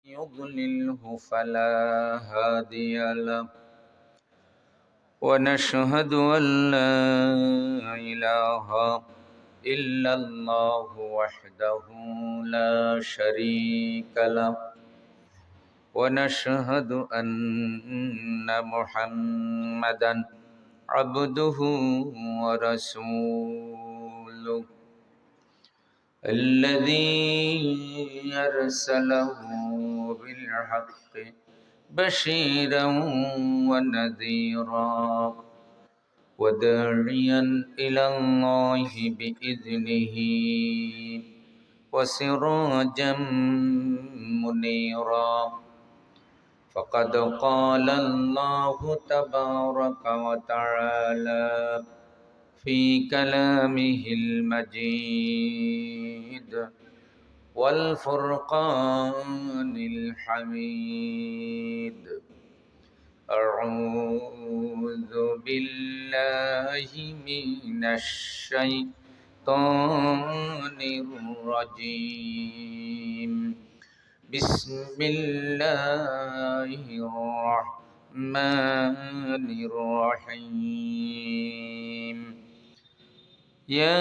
يضلله فلا هادي له ونشهد أن لا إله إلا الله وحده لا شريك له ونشهد أن محمدا عبده ورسوله الذي أرسله بالحق بشيرا ونذيرا وداعيا إلى الله بإذنه وسراجا منيرا فقد قال الله تبارك وتعالى في كلامه المجيد والفرقان الحميد أعوذ بالله من الشيطان الرجيم بسم الله الرحمن الرحيم يا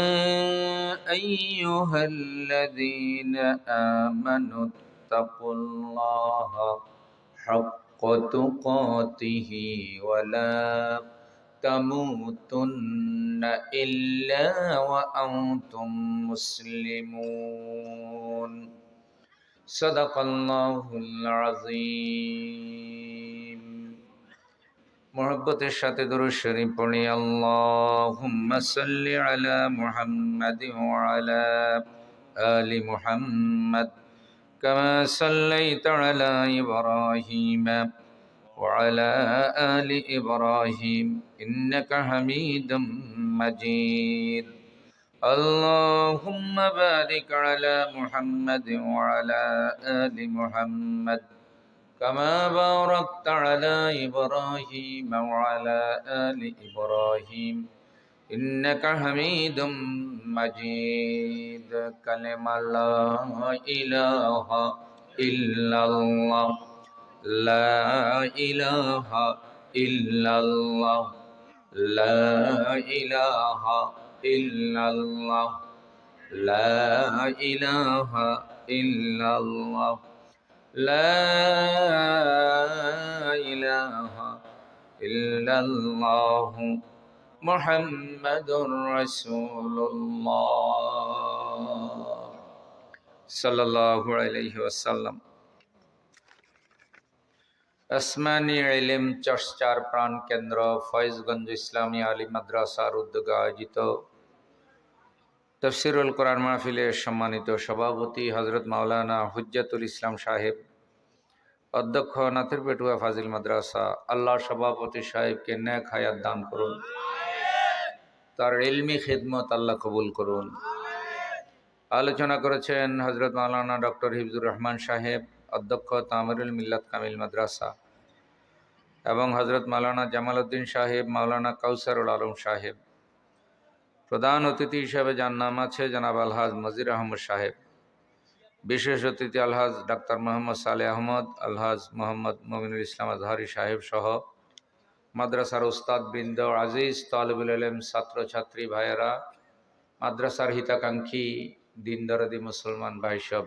أيها الذين آمنوا اتقوا الله حق تقاته ولا تموتن إلا وأنتم مسلمون صدق الله العظيم মোহব্বতের সাথে দরুদ শরীফ পড়ি আল্লাহুম্মা সাল্লি আলা মুহাম্মাদ ওয়া আলা আলি মুহাম্মাদ কামা সাল্লাইতা আলা ইব্রাহিম ওয়া আলা আলি ইব্রাহিম ইন্নাকা হামিদুম মাজিদ আল্লাহুম্মা বারিক আলা মুহাম্মাদ ওয়া আলা আলি মুহাম্মাদ كما باركت على إبراهيم وعلى آل إبراهيم إنك حميد مجيد كلمة لا إله إلا الله لا إله إلا الله لا إله إلا الله لا إله إلا الله لا إله إلا الله محمد رسول الله صلى الله عليه وسلم আসমানী ইলম চর্চার প্রাণ কেন্দ্র ফয়েজগঞ্জ ইসলামী আলিম মাদ্রাসার উদ্যোগে আয়োজিত তফসিরুল কোরআন মাহফিলের সম্মানিত সভাপতি হযরত মাওলানা হুজ্জাতুল ইসলাম সাহেব, অধ্যক্ষ নাথিরপেটুয়া ফাজিল মাদ্রাসা, আল্লাহ সভাপতি সাহেবকে নেক হায়াত দান করুন, তার ইলমি খিদমত আল্লাহ কবুল করুন। আলোচনা করেছেন হযরত মাওলানা ডক্টর হিফজুর রহমান সাহেব, অধ্যক্ষ তামিরুল মিল্লাত কামিল মাদ্রাসা, এবং হযরত মাওলানা জামাল উদ্দিন সাহেব, মাওলানা কাউসারুল আলম সাহেব। প্রধান অতিথি হিসেবে যার নাম আছে জনাব আলহাজ মজির আহমদ সাহেব, বিশেষ অতিথি আলহাজ ডাক্তার মোহাম্মদ সালেহ আহমদ, আলহাজ মোহাম্মদ মমিনুল ইসলাম আজহারি সাহেব সহ মাদ্রাসার উস্তাদ বৃন্দ, আজিজ তালিবুল ইলম, ছাত্রছাত্রী ভাইয়েরা, মাদ্রাসার হিতাকাঙ্ক্ষী দিন দরদি মুসলমান ভাই সব,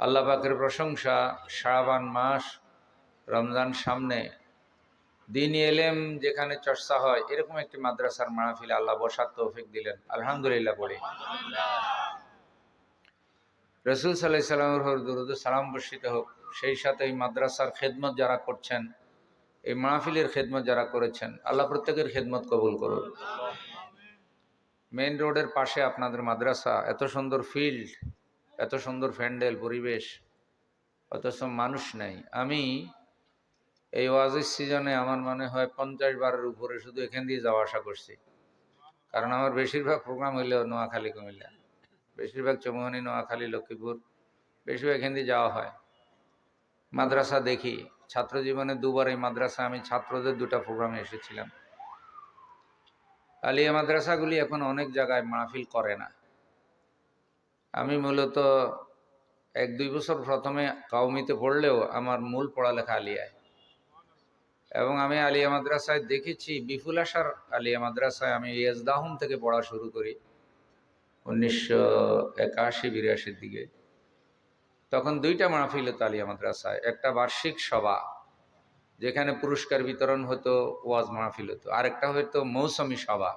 আল্লাহ পাকের প্রশংসা। শাবান মাস, রমজান সামনে, দ্বীনি ইলম যেখানে চর্চা হয় এরকম একটি মাদ্রাসার মাহফিলে আল্লাহ বসার তৌফিক দিলেন, আলহামদুলিল্লাহ বলি। রাসূল সাল্লাল্লাহু আলাইহি ওয়াসাল্লামের উপর দরুদ ও সালাম বর্ষিত হোক। সেই সাথে এই মাদ্রাসার খেদমত যারা করছেন, এই মাহফিলের খেদমত যারা করেছেন, আল্লাহ প্রত্যেকের খেদমত কবুল করুন। মেইন রোডের পাশে আপনাদের মাদ্রাসা, এত সুন্দর ফিল্ড, এত সুন্দর প্যান্ডেল পরিবেশ, অথচ মানুষ নেই। আমি এই ওয়াজির সিজনে আমার মনে হয় 50 বারের উপরে শুধু এখান দিয়ে যাওয়া আসা করছি, কারণ আমার বেশিরভাগ প্রোগ্রাম হইলেও নোয়াখালী কুমিল্লা, বেশিরভাগ চৌমুহনী, নোয়াখালী, লক্ষ্মীপুর, বেশিরভাগ এখান দিয়ে যাওয়া হয়। মাদ্রাসা দেখি, ছাত্র জীবনে দুবার এই মাদ্রাসা আমি ছাত্রদের 2টা প্রোগ্রামে এসেছিলাম। আলিয়া মাদ্রাসাগুলি এখন অনেক জায়গায় মাহফিল করে না। আমি মূলত 1-2 বছর প্রথমে কাউমিতে পড়লেও আমার মূল পড়ালেখা আলিয়ায়, এবং আমি আলিয়া মাদ্রাসায় দেখেছি বিপুল আশার আলিয়া মাদ্রাসায় আমি ইয়েজদাহুম থেকে পড়া শুরু করি 1981-82 দিকে। তখন 2টা মাহফিল হতো আলিয়া মাদ্রাসায়, একটা বার্ষিক সভা যেখানে পুরস্কার বিতরণ হতো, ওয়াজ মাহফিল হতো, আরেকটা হয়তো মৌসুমী সভা,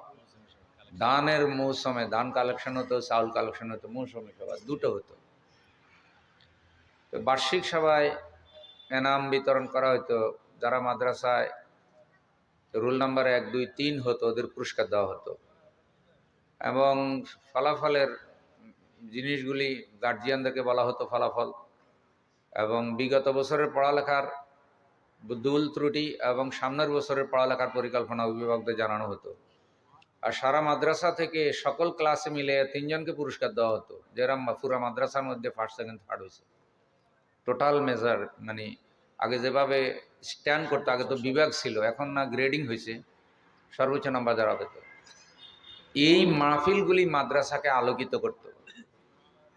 দানের মৌসুমে দান কালেকশন হতো, চাউল কালেকশন হতো, মৌসুমী সভা দুটো হতো। তো বার্ষিক সভায় এনাম বিতরণ করা হতো, যারা মাদ্রাসায় রোল নাম্বার 1, 2, 3 হতো ওদের পুরস্কার দেওয়া হতো, এবং ফলাফলের জিনিসগুলি গার্জিয়ানদেরকে বলা হতো ফলাফল, এবং বিগত বছরের পড়ালেখার দুল ত্রুটি এবং সামনের বছরের পড়ালেখার পরিকল্পনা অভিভাবকদের জানানো হতো। আর সারা মাদ্রাসা থেকে সকল ক্লাসে মিলে 3 জনকে পুরস্কার দেওয়া হতো, যেরকম পুরা মাদ্রাসার মধ্যে ফার্স্ট সেকেন্ড থার্ড হয়েছে। টোটাল মেজার মানে আগে যেভাবে স্ট্যান্ড করতো, আগে তো বিভাগ ছিল, এখন না গ্রেডিং হয়েছে, সর্বোচ্চ নাম্বার যারা পেত। এই মাহফিলগুলি মাদ্রাসাকে আলোকিত করত।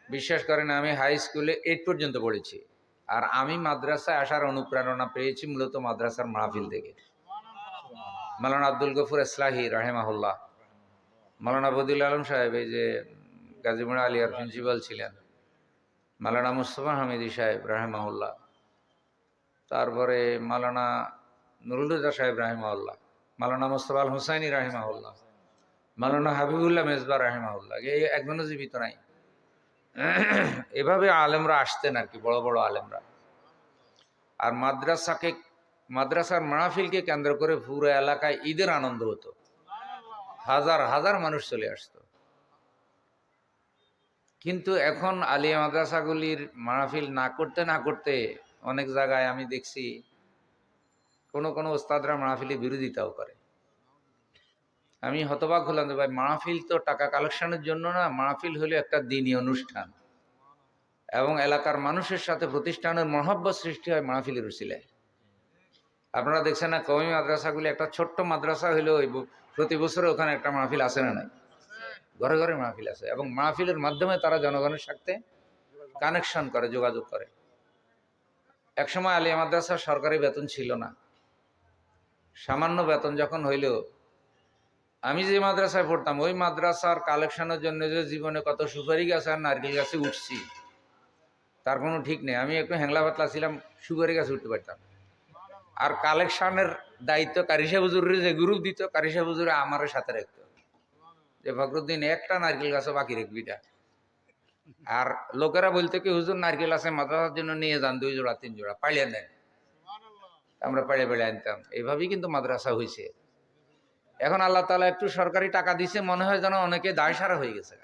বিশ্বাস করেন আমি হাই স্কুলে 8 পর্যন্ত পড়েছি, আর আমি মাদ্রাসায় আসার অনুপ্রেরণা পেয়েছি মূলত মাদ্রাসার মাহফিল থেকে। মাওলানা আব্দুল গফুর ইসলাহি রাহেমাহুল্লাহ, মাওলানা বদিউল আলম সাহেব এই যে গাজীপুর আলিয়ার প্রিন্সিপাল ছিলেন, মাওলানা মুস্তফা হামিদি সাহেব রাহেমাহুল্লাহ, তারপরে মাওলানা নুরুল হুদা সাহেব রাহেমাহুল্লাহ, মাওলানা মুস্তফা আল হুসাইনি রাহেমাহুল্লাহ, মাওলানা হাবিবুল্লাহ মেজবা রাহেমাহুল্লাহ, এই একজনও জীবিত নাই। এভাবে আলেমরা আসতেন আর কি, বড় বড় আলেমরা। আর মাদ্রাসার মাহফিলকে কেন্দ্র করে পুরো এলাকায় ঈদের আনন্দ হতো, হাজার হাজার মানুষ চলে আসতো। কিন্তু এখন আলিয়া মাদ্রাসাগুলির মাহফিল না করতে অনেক জায়গায় আমি দেখছি কোনো ওস্তাদরা মাহফিলের বিরোধিতাও করে। আমি হতবাক হলাম যে ভাই, মাহফিল তো টাকা কালেকশনের জন্য না, মাহফিল হলো একটা দ্বীনি অনুষ্ঠান, এবং এলাকার মানুষের সাথে প্রতিষ্ঠানের মহব্বত সৃষ্টি হয় মাহফিলের উসিলায়। আপনারা দেখছেন না, কওমি মাদ্রাসাগুলি একটা ছোট্ট মাদ্রাসা হইলেও প্রতি বছরে ওখানে একটা মাহফিল আসে না নাই, ঘরে ঘরে মাহফিল আছে, এবং মাহফিলের মাধ্যমে তারা জনগণের সাথে কানেকশন করে, যোগাযোগ করে। একসময় আলিয়া মাদ্রাসার সরকারি বেতন ছিল না, সামান্য বেতন যখন হইল, আমি যে মাদ্রাসায় পড়তাম ওই মাদ্রাসার কালেকশনের জন্য যে জীবনে কত সুপারি গাছ আর নারকেল গাছে উঠছি তার কোনো ঠিক নেই। আমি একটু হ্যাংলা পাতলা ছিলাম, সুপারি গাছে উঠতে পারতাম। আর কালেকশনের দায়িত্ব কারিশা হুজুরের যে গ্রুপ দিত, কারিশা হুজুরে আমার সাথে রাখতো যে ফখরুদ্দিন একটা নারকেল গাছও বাকি রাখবি না। আর লোকেরা বলতো কি, হুজুর নারকেল আছে মাদ্রাসার জন্য নিয়ে যান 2 জোড়া 3 জোড়া, পাইলে নেন। আমরা পাড়ে আনতাম। এইভাবেই কিন্তু মাদ্রাসা হয়েছে। এখন আল্লাহ তাআলা একটু সরকারি টাকা দিছে, মনে হয় যেন অনেকে দায় সারা হয়ে গেছে।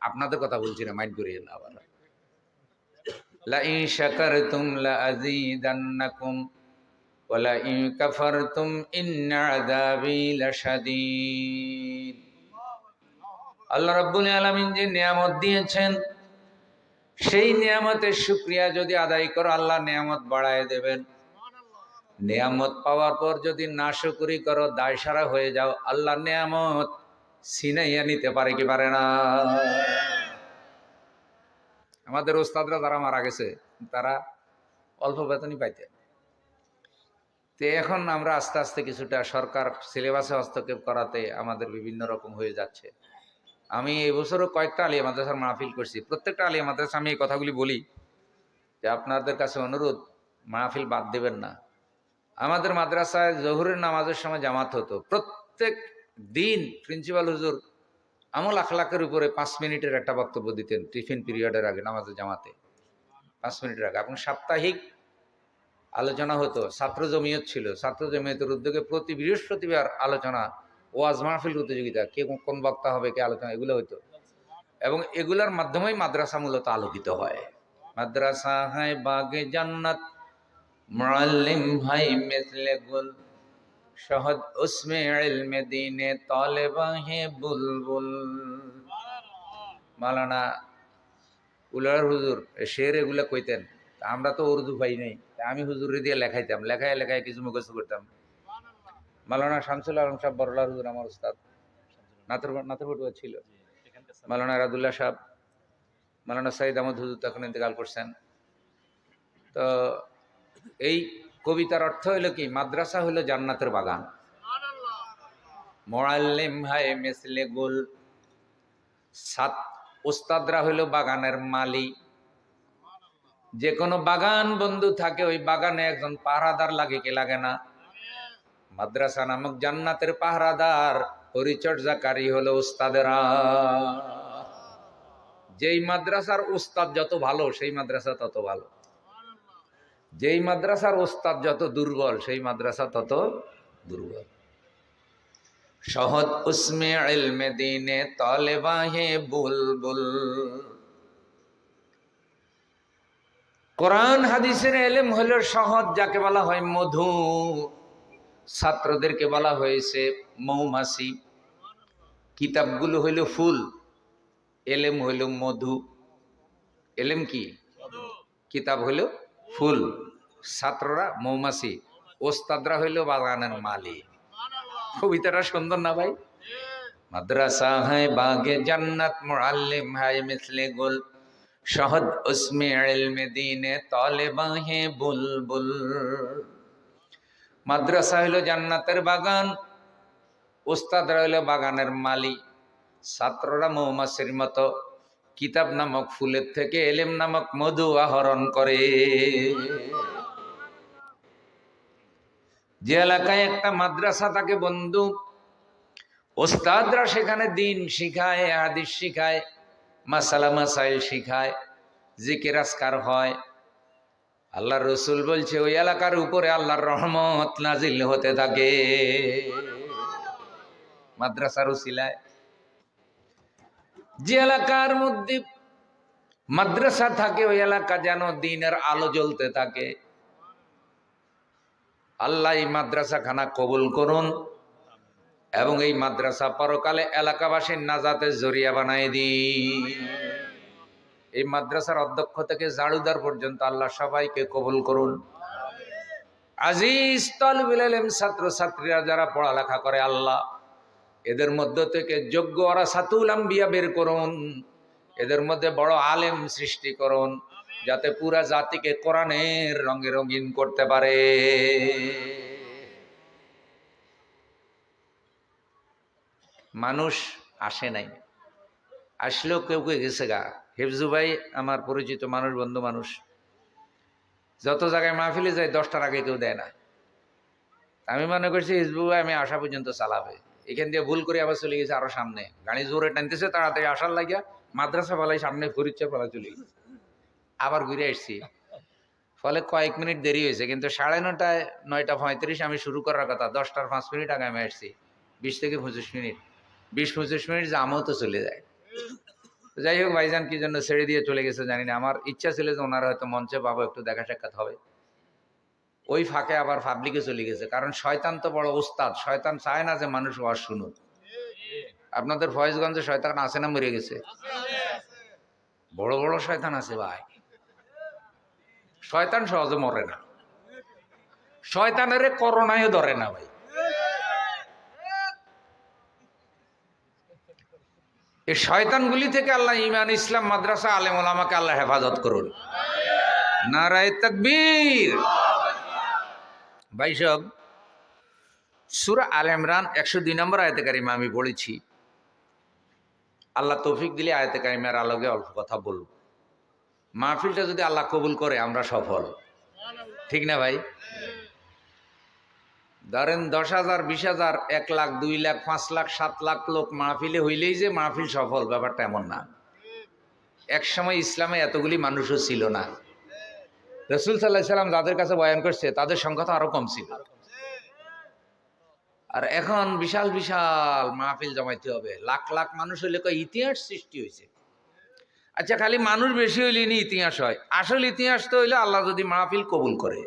আপনাদের কথা বলছি না, মাইন্ড করিয়ে না। আবার লা ইন শাকারতুম লা আযীদান্নাকুম ওয়া লা ইন কাফারতুম ইন্না আযাবি লাশাদীদ। আল্লাহ রাব্বুল আলামিন যে নিয়ামত দিয়েছেন, সেই নিয়ামতের শুকরিয়া যদি আদায় করো, আল্লাহ নিয়ামত বাড়ায় দেবেন। নিয়ামত পাওয়ার পর যদি নাশুকরি করো, দায় সারা হয়ে যাও, আল্লাহ নিয়ামত ছিনাইয়া নিতে পারে কি পারে না? আমাদের ওস্তাদরা যারা মারা গেছে তারা অল্প বেতনই পাইতেন। তো এখন আমরা আস্তে আস্তে কিছুটা সরকার সিলেবাসে হস্তক্ষেপ করাতে আমাদের বিভিন্ন রকম হয়ে যাচ্ছে। আমি এবছরও কয়েকটা আলিয়া মাদ্রাসার মাহফিল করছি। প্রত্যেকটা আলিয়া মাদ্রাসা আমি এই কথাগুলি বলি যে আপনাদের কাছে অনুরোধ, মাহফিল বাদ দেবেন না। আমাদের মাদ্রাসায় জোহরের নামাজের সময় জামাত হতো। প্রত্যেক দিন প্রিন্সিপাল হুজুর আমল আখলাকের উপরে 5 মিনিটের একটা বক্তব্য দিতেন টিফিন পিরিয়ডের আগে, নামাজের জামাতে 5 মিনিটের আগে। এবং সাপ্তাহিক আলোচনা হতো, ছাত্র জমিয়ত ছিল, ছাত্র জমিয়তের উদ্যোগে প্রতি বৃহস্পতিবার আলোচনা, ওয়াজ মাহফিল প্রতিযোগিতা, কে কোন বক্তা হবে, কে আলোচনা, এগুলো হতো। এবং এগুলোর মাধ্যমেই মাদ্রাসা মূলত আলোকিত হয়। মাদ্রাসা হায় বাগে জান্নাত, মুআল্লিম ভাই মিসলে গুল, শহদ উসমে ইলমে দিনে তালেবা হে বুলবুল। মাওলানা উলার হুজুর শের এগুলা কইতেন। আমরা তো উর্দু পাই নাই, আমি হুজুরে দিয়ে লেখাইতাম, লেখায় কিছু মুখস্থ করতাম। মাওলানা শামসুল আলম সাহেব বড়লার হুজুর আমার উস্তাদ, নাথরপুর ছিল। মাওলানা রাদুল্লাহ সাহেব, মাওলানা সাইদ আহমদ হুজুর তখন ইন্তেকাল করছেন। তো এই কবিতার অর্থ হইল কি, মাদ্রাসা হইল জান্নাতের বাগান। মুআল্লিম হায় মিসলে গুল, উস্তাদরা হইল বাগানের মালি। যে কোনো বাগান বন্ধু থাকে, ওই বাগানে একজন পাহারাদার লাগে কি লাগে না? মাদ্রাসা নামক জান্নাতের পাহারাদার পরিচর্যাকারী হলো উস্তাদেরা। যেই মাদ্রাসার উস্তাদ যত ভালো, সেই মাদ্রাসা তত ভালো। যেই মাদ্রাসার উস্তাদ যত দুর্বল, সেই মাদ্রাসা তত দুর্বল। শহদ উসমে ইলমে দিনে তালেবা হে বুলবুল। কোরআন হাদিসের ইলম হলো শহদ, যাকে বলা হয় মধু। ছাত্রদেরকে বলা হয়েছে মৌমাছি। কিতাবগুলো হইল ফুল, ইলম হইল মধু। ইলম কি? কিতাব হইল ফুল, ছাত্ররা মৌমাছি, ওস্তাদরা হইল বাগানের মালি। কবিতাটা সুন্দর না ভাই? মাদ্রাসা হ্যায় বাগে জান্নাত, মুআল্লিম হ্যায় মিসলে গুল, শহদ উসমে ইলমে দিনে তালেবা হে বুলবুল। মাদ্রাসা হইল জান্নাতের বাগান, উস্তাদরা হইল বাগানের মালি, ছাত্ররা মৌমাছির মতো কিতাব নামক ফুলের থেকে ইলম নামক মধু আহরণ করে। যে এলাকায় একটা মাদ্রাসা থাকে বন্ধু, ওস্তাদরা সেখানে দিন শিখায়, হাদিস শিখায়, মাসালা মাসাইল শিখায়, জিকির আজকার হয়। আল্লাহর রসুল বলছে ওই এলাকার উপরে আল্লাহর রহমত নাজিল হতে থাকে মাদ্রাসার উসিলায়। যে এলাকার মধ্যে মাদ্রাসা থাকে, ওই এলাকা যেন দিনের আলো জ্বলতে থাকে। আল্লাহ এই মাদ্রাসা খানা কবুল করুন এবং এই মাদ্রাসা পরকালে এলাকাবাসীর নাজাতের জরিয়া বানাই দিন। এই মাদ্রাসার অধ্যক্ষ থেকে জাড়ুদার পর্যন্ত আল্লাহ সবাইকে কবুল করুন। আজিজ তালিবুল ইলম, ছাত্র ছাত্রীরা যারা পড়ালেখা করে, আল্লাহ এদের মধ্য থেকে যোগ্য ওয়ারাসাতুল আম্বিয়া বের করুন। এদের মধ্যে বড় আলেম সৃষ্টি করুন, যাতে পুরা জাতিকে কোরআনের রঙে রঙিন করতে পারে। মানুষ আসে নাই, আসলেও কেউ কেউ গেছে গা। হেফজু ভাই আমার পরিচিত মানুষ, বন্ধু মানুষ, যত জায়গায় মাহফিলে যায় 10টার আগে কেউ দেয় না। আমি মনে করছি হিজবু ভাই আমি আসা পর্যন্ত চালাবে, এখান দিয়ে ভুল করে আবার চলে গেছে আরো সামনে, গাড়ি জোরে টানতেছে, তাড়াতাড়ি আসার লাগিয়া মাদ্রাসা পালাই সামনে ফরিদচর পালা চলে গেছে, আবার ঘুরে আসছি। ফলে কয়েক মিনিট দেরি হয়েছে, কিন্তু 9:30 9:35 আমি শুরু করার কথা, 10টার 5 মিনিট আগে আমি আসছি। 20 থেকে 25 মিনিট, 20-25 মিনিট জামও তো চলে যায়। যাই হোক, ভাইজান কি জন্য ছেড়ে দিয়ে চলে গেছে জানি না। আমার ইচ্ছা ছিল যে ওনারা হয়তো মঞ্চে পাবো, একটু দেখা সাক্ষাৎ হবে। ওই ফাঁকে আবার পাবলিকে চলে গেছে, কারণ শয়তান তো বড় ওস্তাদ। শয়তান চায় না যে মানুষ ওয়াজ শুনুক। আপনাদের ফয়েজগঞ্জে শয়তান আছে না মরে গেছে? বড় বড় শয়তান আছে ভাই। শয়তান সহজে মরে না, শয়তানের করোনায় ধরে না ভাই। এই শয়তানগুলি থেকে আল্লাহ ঈমান, ইসলাম, মাদ্রাসা, আলেম ওলামাকে আল্লাহ হেফাজত করুন। নারায়ে তাকবীর। ভাই সব, সূরা আলে ইমরান 102 নম্বর আয়াতে কারিমা আমি পড়েছি। আল্লাহ তৌফিক দিলে আয়াতে কারিমার আলোকে অল্প কথা বলব। মাহফিলটা যদি আল্লাহ কবুল করে আমরা সফল, ঠিক না ভাই? ধরেন 10,000, 20,000, 1 লাখ, 2 লাখ, 5 লাখ, 7 লাখ লোক মাহফিলে হইলেই যে মাহফিল সফল, ব্যাপারটা এমন না। এক সময় ইসলামে এতগুলি মানুষও ছিল না। রাসূল সাল্লাল্লাহু আলাইহি সাল্লাম যাদের কাছে বয়ান করছে তাদের সংখ্যা তো আরো কম ছিল। আর এখন বিশাল বিশাল মাহফিল জমাইতে হবে, লাখ লাখ মানুষ হইলে কয় ইতিহাস সৃষ্টি হয়েছে। আচ্ছা, খালি মানুষ বেশি হইলে নি ইতিহাস হয়? আসল ইতিহাস তো হইলে আল্লাহ যদি মাহফিল কবুল করে।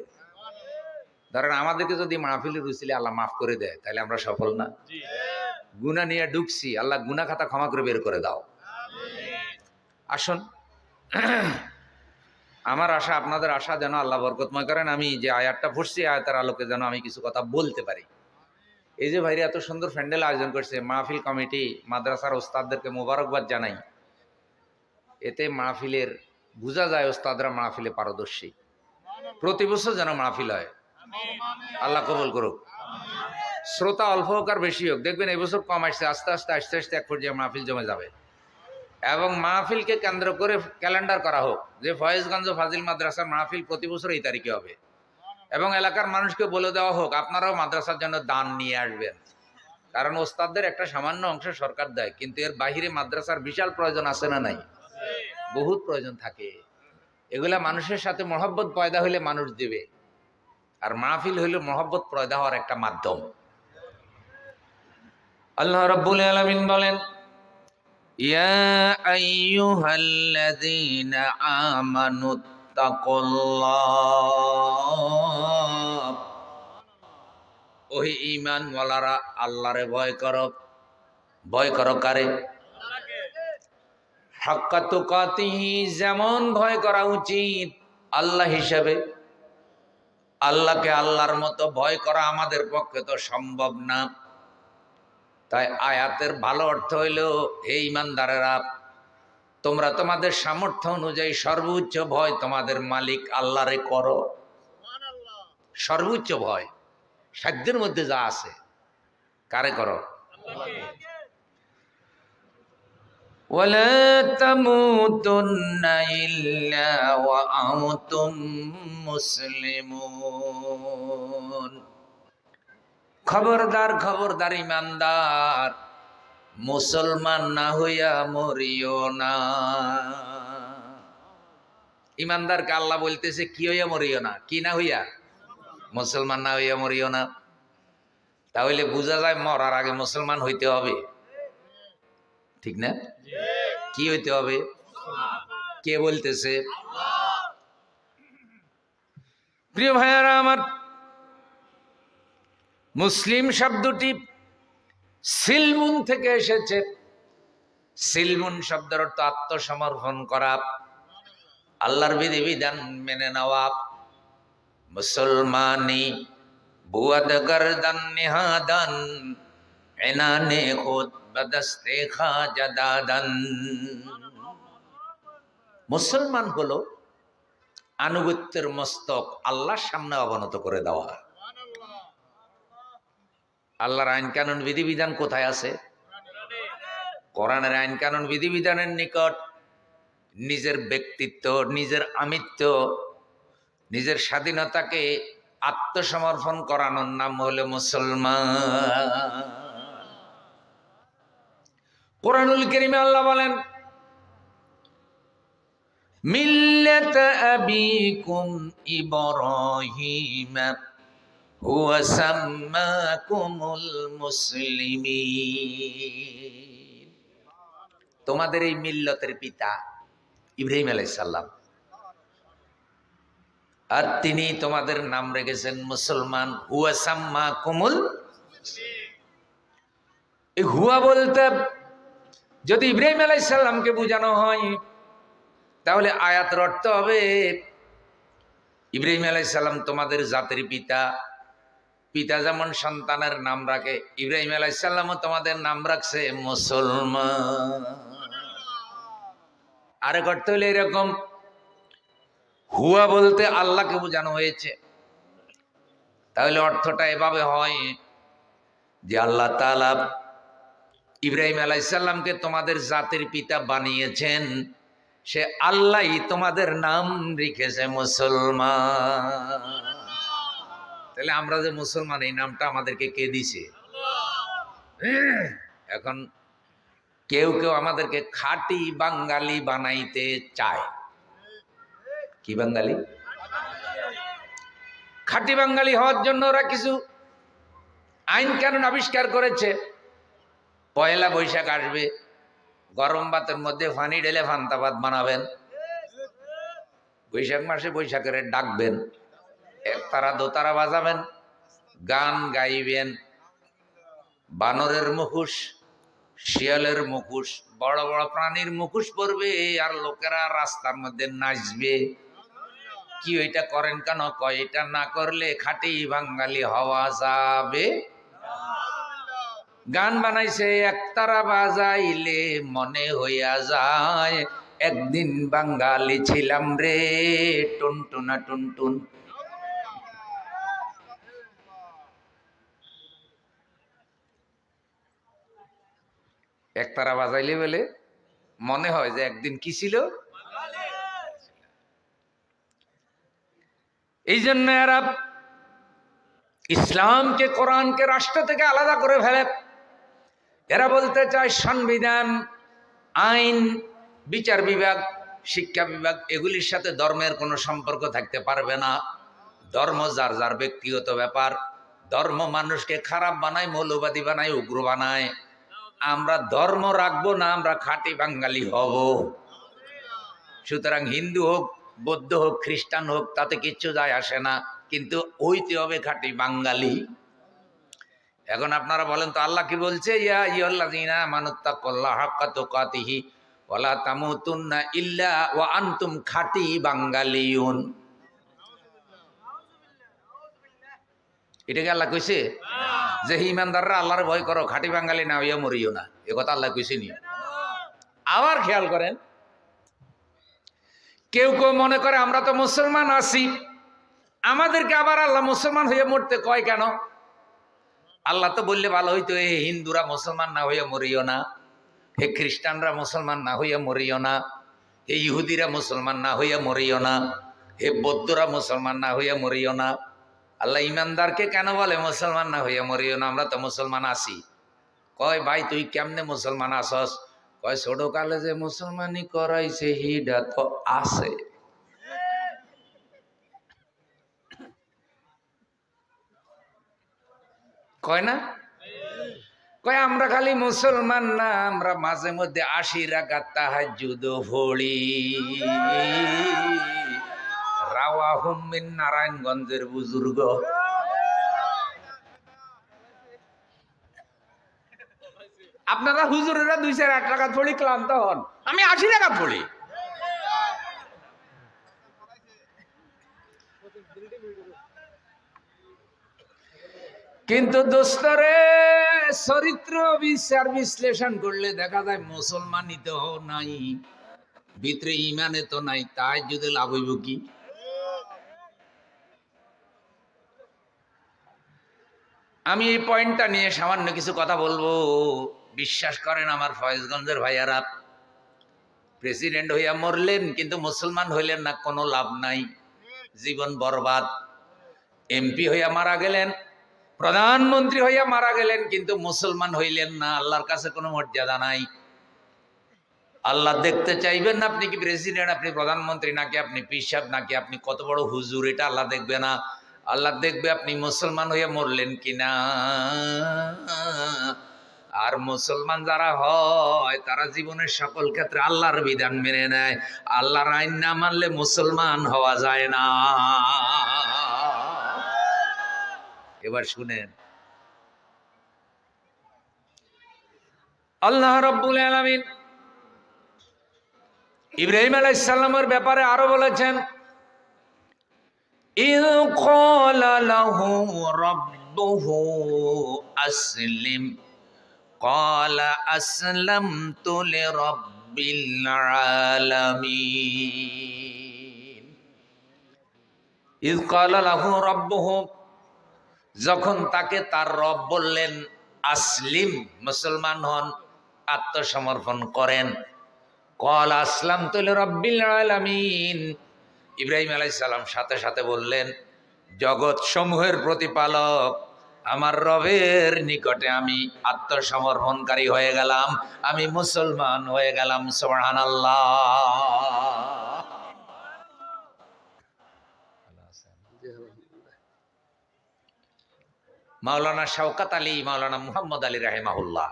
ধরেন আমাদেরকে যদি মাহফিলের রুচিলে আল্লাহ মাফ করে দেয়, তাহলে আমরা সফল না? গুনাহ নিয়ে ঢুকছি, আল্লাহ গুনাহ খাতা ক্ষমা করে বের করে দাও। আসুন, আমার আশা আপনাদের আশা যেন আল্লাহ বরকতময় করেন। আমি যে আয়াতটা পড়ছি, আয়াতের আলোকে যেন আমি কিছু কথা বলতে পারি। এই যে ভাইরা এত সুন্দর প্যান্ডেল আয়োজন করছে, মাহফিল কমিটি, মাদ্রাসার ওস্তাদদেরকে মোবারকবাদ জানাই। এতে মাহফিলের বোঝা যায় ওস্তাদরা মাহফিলে পারদর্শী। প্রতি বছর যেন মাহফিল হয়, আল্লাহ কবুল করুক। শ্রোতা অল্প হোক আর বেশি হোক, দেখবেন এবছর কম আসছে, আস্তে আস্তে আস্তে আস্তে এক পর্যায়ে মাহফিল জমে যাবে। এবং মাহফিলকে কেন্দ্র করে ক্যালেন্ডার করা হোক যে ফয়েজগঞ্জ ফাজিল মাদ্রাসার মাহফিল প্রতি বছর এই তারিখে হবে, এবং এলাকার মানুষকে বলে দেওয়া হোক আপনারাও মাদ্রাসার জন্য দান নিয়ে আসবেন। কারণ ওস্তাদদের একটা সামান্য অংশ সরকার দেয়, কিন্তু এর বাহিরে মাদ্রাসার বিশাল প্রয়োজন আছে না নাই? বহুত প্রয়োজন থাকে। এগুলা মানুষের সাথে মহব্বত পয়দা হইলে মানুষ দেবে, আর মাহফিল হইলে মহব্বত পয়দা হওয়ার একটা মাধ্যম। আল্লাহ রাব্বুল আলামিন বলেন, ইয়া আইয়ুহাল্লাযীনা আমানুত্তাকুল্লাহ, ওহে ঈমানওয়ালারা আল্লাহরে ভয় করো। ভয় করো কারে? হাক্কা তুকাতিহি, যেমন ভয় করা উচিত আল্লাহ হিসাবে। আল্লাহকে আল্লাহর মতো ভয় করা আমাদের পক্ষে তো সম্ভব না। তাই আয়াতের ভালো অর্থ হইল, হে ঈমানদারেরা, তোমরা তোমাদের সামর্থ্য অনুযায়ী সর্বোচ্চ ভয় তোমাদের মালিক আল্লাহরে করো। সর্বোচ্চ ভয় সাধ্যের মধ্যে যা আছে কারে করো? ওয়ালা তামুতুন্না ইল্লা ওয়া আনতুম মুসলিমুন, খবরদার খবরদার ঈমানদার, মুসলমান না হইয়া মরিও না। ঈমানদারকে আল্লাহ বলতেছে কি হইয়া মরিও না? কি না হইয়া? মুসলমান না হইয়া মরিও না। তাহলে বোঝা যায় মরার আগে মুসলমান হইতে হবে, ঠিক না? কি হইতে হবে? কে বলতেছে? প্রিয় ভাইয়ারা আমার, মুসলিম শব্দটি সিলমুন থেকে এসেছে। সিলমুন শব্দের অর্থ আত্মসমর্পণ করা, আল্লাহর বিধিবিধান মেনে নেওয়া। মুসলমানি বুয়াদ গরদান নিহাদান এনানে খুদ বদস্তে খাজাদাদান। মুসলমান হলো আনুগত্যের মস্তক আল্লাহর সামনে অবনত করে দেওয়া। আল্লাহর আইন কানুন বিধিবিধান কোথায় আছে? কোরআনের আইন কানুন বিধিবিধানের নিকট নিজের ব্যক্তিত্ব, নিজের আমিত্ব, নিজের স্বাধীনতাকে আত্মসমর্পণ করানোর নাম হলো মুসলমান। কোরআনুল কারীমে আল্লাহ বলেন, মিল্লাত আবিকুম ইব্রাহিম হুয়া সাম্মাকুমুল মুসলিমিন। তোমাদের এই মিল্লতের পিতা ইব্রাহিম আলাইহিস সালাম, আর তিনি তোমাদের নাম রেখেছেন মুসলমান। হুয়া সাম্মাকুমুল, এই হুয়া বলতে যদি ইব্রাহিম আলাইহিস সালামকে বোঝানো হয় তাহলে আয়াতের অর্থ হবে ইব্রাহিম আলাইহিস সালাম তোমাদের জাতির পিতা। পিতা যেমন সন্তানের নাম রাখে, ইব্রাহিম আলাইহিস সালামও তোমাদের নাম রাখছে মুসলমান। আরেক অর্থ হলো এরকম, হুয়া বলতে আল্লাহকে বোঝানো হয়েছে, তাহলে অর্থটা এভাবে হয় যে আল্লাহ তাআলা ইব্রাহিম আলাইহিস সালামকে তোমাদের জাতির পিতা বানিয়েছেন, সে আল্লাহই তোমাদের নাম রেখেছে মুসলমান। তাহলে আমরা যে মুসলমান, এই নামটা আমাদেরকে কে দিছে? এখন কেউ কেউ আমাদেরকে খাঁটি বাঙালি বানাইতে চায়। কি বাঙালি? খাঁটি বাঙালি হওয়ার জন্য ওরা কিছু আইন কানুন আবিষ্কার করেছে। পয়লা বৈশাখ আসবে, গরম ভাতের মধ্যে পানি ঢেলে পান্তা ভাত বানাবেন। বৈশাখ মাসে বৈশাখের ডাকবেন, একতারা দোতারা বাজাবেন, গান গাইবেন, বানরের মুখোশ, শিয়ালের মুখোশ, বড় বড় প্রাণীর মুখোশ পরবে, আর লোকেরা রাস্তার মধ্যে নাচবে। কি ওইটা করেন কেন? কয় এটা না করলে খাঁটি বাঙালি হওয়া যাবে। গান বানাইছে, একতারা বাজাইলে মনে হইয়া যায় একদিন বাঙালি ছিলাম রে, টুনটুনা টুনটুন একতারা বাজাইলে বলে মনে হয় যে একদিন কি ছিল। এই জন্য এরা ইসলামকে কোরআনকে রাষ্ট্র থেকে আলাদা করে ফেলে। এরা বলতে চায় সংবিধান, আইন, বিচার বিভাগ, শিক্ষা বিভাগ এগুলির সাথে ধর্মের কোনো সম্পর্ক থাকতে পারবে না। ধর্ম যার যার ব্যক্তিগত ব্যাপার। ধর্ম মানুষকে খারাপ বানায়, মৌলবাদী বানায়, উগ্র বানায়। আমরা ধর্ম রাখবো না, আমরা খাঁটি বাঙালি হব। সুতরাং হিন্দু হোক, বৌদ্ধ হোক, খ্রিস্টান হোক, তাতে কিচ্ছু যায় আসে না, কিন্তু হইতে হবে খাঁটি বাঙালি। এখন আপনারা বলেন তো আল্লাহ কি বলছে? ইয়া আইয়ুহাল্লাযীনা আমানুত্তাকুল্লাহা হাক্কা তুকাতিহি ওয়া লা তামুতুন্না ইল্লা ওয়া আনতুম খাঁটি বাঙালিউন। এটা কি আল্লাহ কইছে যে ইমানদাররা আল্লাহর ভয় করো, খাঁটি বাঙালি না হইয়া মরিও না? এ কথা আল্লাহ কইছে নি? আবার খেয়াল করেন, কেউ কেউ মনে করে আমরা তো মুসলমান আছি, আমাদেরকে আবার আল্লাহ মুসলমান হয়ে মরতে কয় কেন? আল্লাহ তো বললে ভালো হইতো, হে হিন্দুরা মুসলমান না হইয়া মরিও না, হে খ্রিস্টানরা মুসলমান না হইয়া মরিও না, হে ইহুদিরা মুসলমান না হইয়া মরিও না, হে বৌদ্ধরা মুসলমান না হইয়া মরিও না। আল্লাহ ইমানদারকে কেন বলে মুসলমান না হইয়া মরিও না? আমরা তো মুসলমান আছি। কয় ভাই তুই কেমনে মুসলমান আসস? কয় ছোট কালে যে মুসলমানি করাইছে হিডা তো আছে। কয় না? কয় আমরা খালি মুসলমান না, আমরা মাঝে মধ্যে ৮০ রাকাত তাহাজ্জুদ পড়ি। রাওয়াহুম মিন নারায়ণগঞ্জের বুজুর্গ। আপনারা হুজুরেরা ২-৪ রাকাত পড়ি ক্লান্ত হন, আমি ৮০ রাকাত পড়ি। কিন্তু দোস্তরে চরিত্র বিচার বিশ্লেষণ করলে দেখা যায় মুসলমানই তো নাই, ভিতরে ইমানে তো নাই, তাই যদি লাভ হইব কি? আমি এই পয়েন্টটা নিয়ে সামান্য কিছু কথা বলবো। বিশ্বাস করেন আমার ফয়েজগঞ্জের ভাইয়ারা, প্রেসিডেন্ট হইয়া মরলেন কিন্তু মুসলমান হইলেন না, কোনো লাভ নাই, জীবন বরবাদ। এমপি হইয়া মারা গেলেন, প্রধানমন্ত্রী হইয়া মারা গেলেন, কিন্তু মুসলমান হইলেন না, আল্লাহর কাছে কোনো মর্যাদা নাই। আল্লাহ দেখতে চাইবেন না আপনি কি প্রেসিডেন্ট, আপনি প্রধানমন্ত্রী, নাকি আপনি পীর সাহেব, নাকি আপনি কত বড় হুজুর, এটা আল্লাহ দেখবে না। আল্লাহ দেখবে আপনি মুসলমান হইয়া মরলেন কিনা। আর মুসলমান যারা হয় তারা জীবনের সকল ক্ষেত্রে আল্লাহর বিধান মেনে নেয়। আল্লাহর আইন না মানলে মুসলমান হওয়া যায় না। এবার শুনেন, আল্লাহ রাব্বুল আলামিন ইব্রাহিম আলাইহিস সালামের ব্যাপারে আরো বলেছেন, ইয ক্বালা লাহু রাব্বুহু আসলিম ক্বালা আসলামতু লিরাব্বিল আলামিন। ইয ক্বালা লাহু রাব্বুহু, যখন তাকে তার রব বললেন আসলিম, মুসলমান হন, আত্মসমর্পণ করেন। ক্বালা আসলামতু লিরাব্বিল আলামিন, ইব্রাহিম আলাইহিস সালাম সাথে সাথে বললেন, জগৎ সমূহের প্রতিপালক আমার রবের নিকটে আমি আত্মসমর্পণকারী হয়ে গেলাম, আমি মুসলমান হয়ে গেলাম। সুবহানাল্লাহ। মাওলানা শওকত আলী, মাওলানা মুহাম্মদ আলী রাহিমাহুল্লাহ,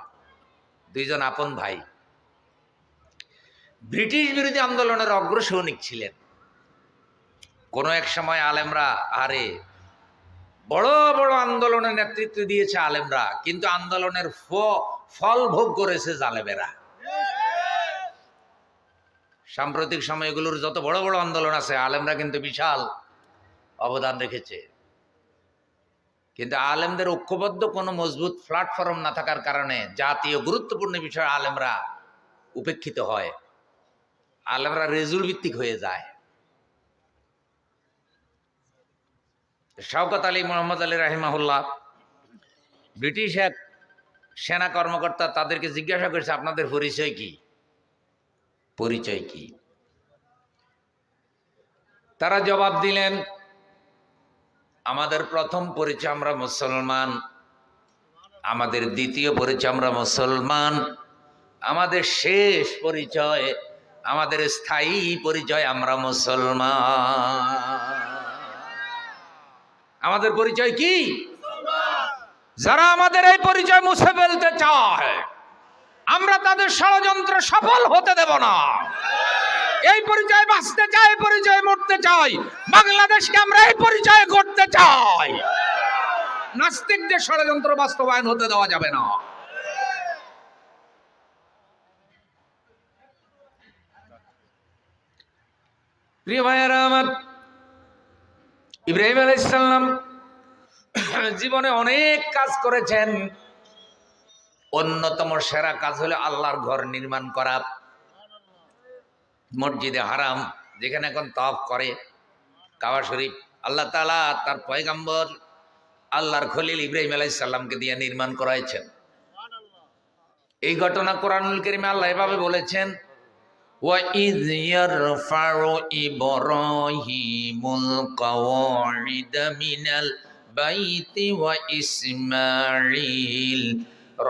দুইজন আপন ভাই, ব্রিটিশ বিরোধী আন্দোলনের অগ্রসৈনিক ছিলেন। কোন এক সময় আলেমরা, আরে বড় বড় আন্দোলনের নেতৃত্ব দিয়েছে আলেমরা, কিন্তু আন্দোলনের ফল ভোগ করেছে জালেমেরা। সাম্প্রতিক সময় এগুলোর যত বড় বড় আন্দোলন আছে, আলেমরা কিন্তু বিশাল অবদান রেখেছে। কিন্তু আলেমদের ঐক্যবদ্ধ কোনো মজবুত প্ল্যাটফর্ম না থাকার কারণে জাতীয় গুরুত্বপূর্ণ বিষয়ে আলেমরা উপেক্ষিত হয়, আলেমরা রেজুল ভিত্তিক হয়ে যায়। শওকত আলী, মোহাম্মদ আলী রাহিমাহুল্লাহ ব্রিটিশ এক সেনা কর্মকর্তা তাদেরকে জিজ্ঞাসা করেছে, আপনাদের পরিচয় কি? পরিচয় কি? তারা জবাব দিলেন, আমাদের প্রথম পরিচয় আমরা মুসলমান, আমাদের দ্বিতীয় পরিচয় আমরা মুসলমান, আমাদের শেষ পরিচয়, আমাদের স্থায়ী পরিচয় আমরা মুসলমান। আমাদের পরিচয় কি? যারা আমাদের এই পরিচয় মুছে ফেলতে চায়, আমরা তাদের ষড়যন্ত্র সফল হতে দেব না। এই পরিচয় বাঁচতে চাই, এই পরিচয় মরতে চাই, বাংলাদেশকে আমরা এই পরিচয় করতে চাই। নাস্তিকদের ষড়যন্ত্র বাস্তবায়ন হতে দেওয়া যাবে না। প্রিয় ভাইয়েরা আমার, ইব্রাহিম আলাইহিস সালাম জীবনে অনেক কাজ করেছেন। অন্যতম সেরা কাজ হলো আল্লাহর ঘর নির্মাণ করা। মসজিদে হারাম, যেখানে এখন তওয়াফ করে, কাবা শরীফ, আল্লাহ তাআলা তার পয়গম্বর আল্লাহর খলিল ইব্রাহিম আলাইহিস সালামকে দিয়ে নির্মাণ করাইছেন। এই ঘটনা কোরআনুল কারীমে আল্লাহ এভাবে বলেছেন, وَإِذْ يَرْفَعُ إِبْرَاهِيمُ الْقَوَاعِدَ مِنَ الْبَيْتِ وَإِسْمَاعِيلُ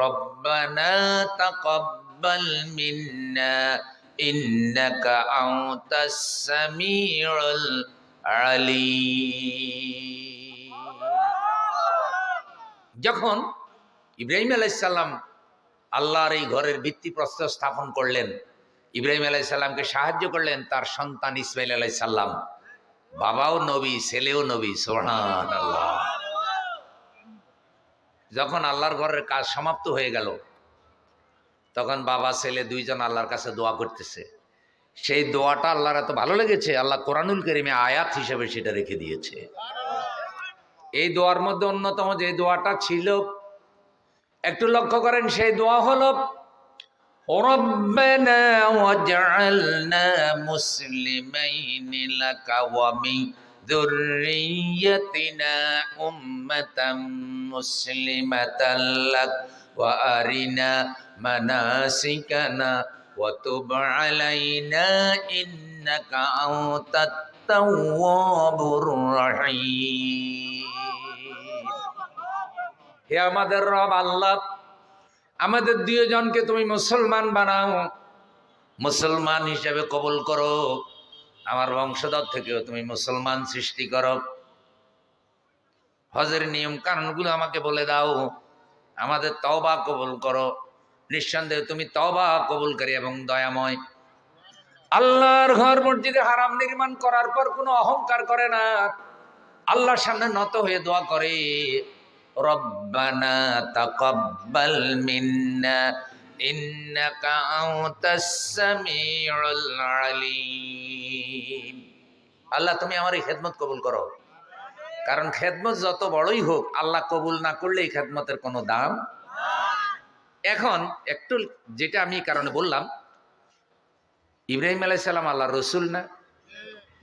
رَبَّنَا تَقَبَّلْ مِنَّا إِنَّكَ أَنْتَ السَّمِيعُ الْعَلِيمُ। যখন ইব্রাহিম আলাইহিস সালাম আল্লাহর এই ঘরের ভিত্তিপ্রস্তর স্থাপন করলেন, ইব্রাহিম আলাইহিস সালামকে সাহায্য করলেন তার সন্তান ইসমাইল আলাইহিস সালাম। বাবাও নবী, ছেলেও নবী, সুবহানাল্লাহ। যখন আল্লাহর ঘরের কাজ সমাপ্ত হয়ে গেল, তখন বাবা ছেলে দুইজন আল্লাহর কাছে দোয়া করতেছে। সেই দোয়াটা আল্লাহর এত ভালো লেগেছে, আল্লাহ কোরআনুল কারীমে আয়াত হিসেবে সেটা রেখে দিয়েছে। এই দোয়ার মধ্যে অন্যতম যে দোয়াটা ছিল, একটু লক্ষ্য করেন, সেই দোয়া হলো, ربنا واجعلنا مسلمين لك ومن ذريتنا أمة مسلمة لك وأرنا مناسكنا وتب علينا إنك أنت التواب الرحيم। হে আমাদের রব আল্লাহ, আমাদের দুইজনকে তুমি মুসলমান বানাও, মুসলমান হিসেবে কবুল করো, আমার বংশধর থেকেও তুমি মুসলমান সৃষ্টি করো। হজের নিয়ম কানুনগুলো আমাকে বলে দাও, আমাদের তওবা কবুল করো, নিঃসন্দেহে তুমি তওবা কবুলকারী এবং দয়াময়। আল্লাহর ঘর মসজিদে হারাম নির্মাণ করার পর কোনো অহংকার করে না, আল্লাহর সামনে নত হয়ে দোয়া করে, রব্বানা তাকাব্বাল মিন্না ইন্নাকা আনতাস সামিউল আলিম। আল্লাহ তুমি আমার এই খেদমত কবুল করো, কারণ খেদমত যত বড়ই হোক, আল্লাহ কবুল না করলে এই খেদমতের কোনো দাম। এখন একটু যেটা আমি কারণে বললাম, ইব্রাহিম আলাইহিস সালাম আল্লাহর রসুল না?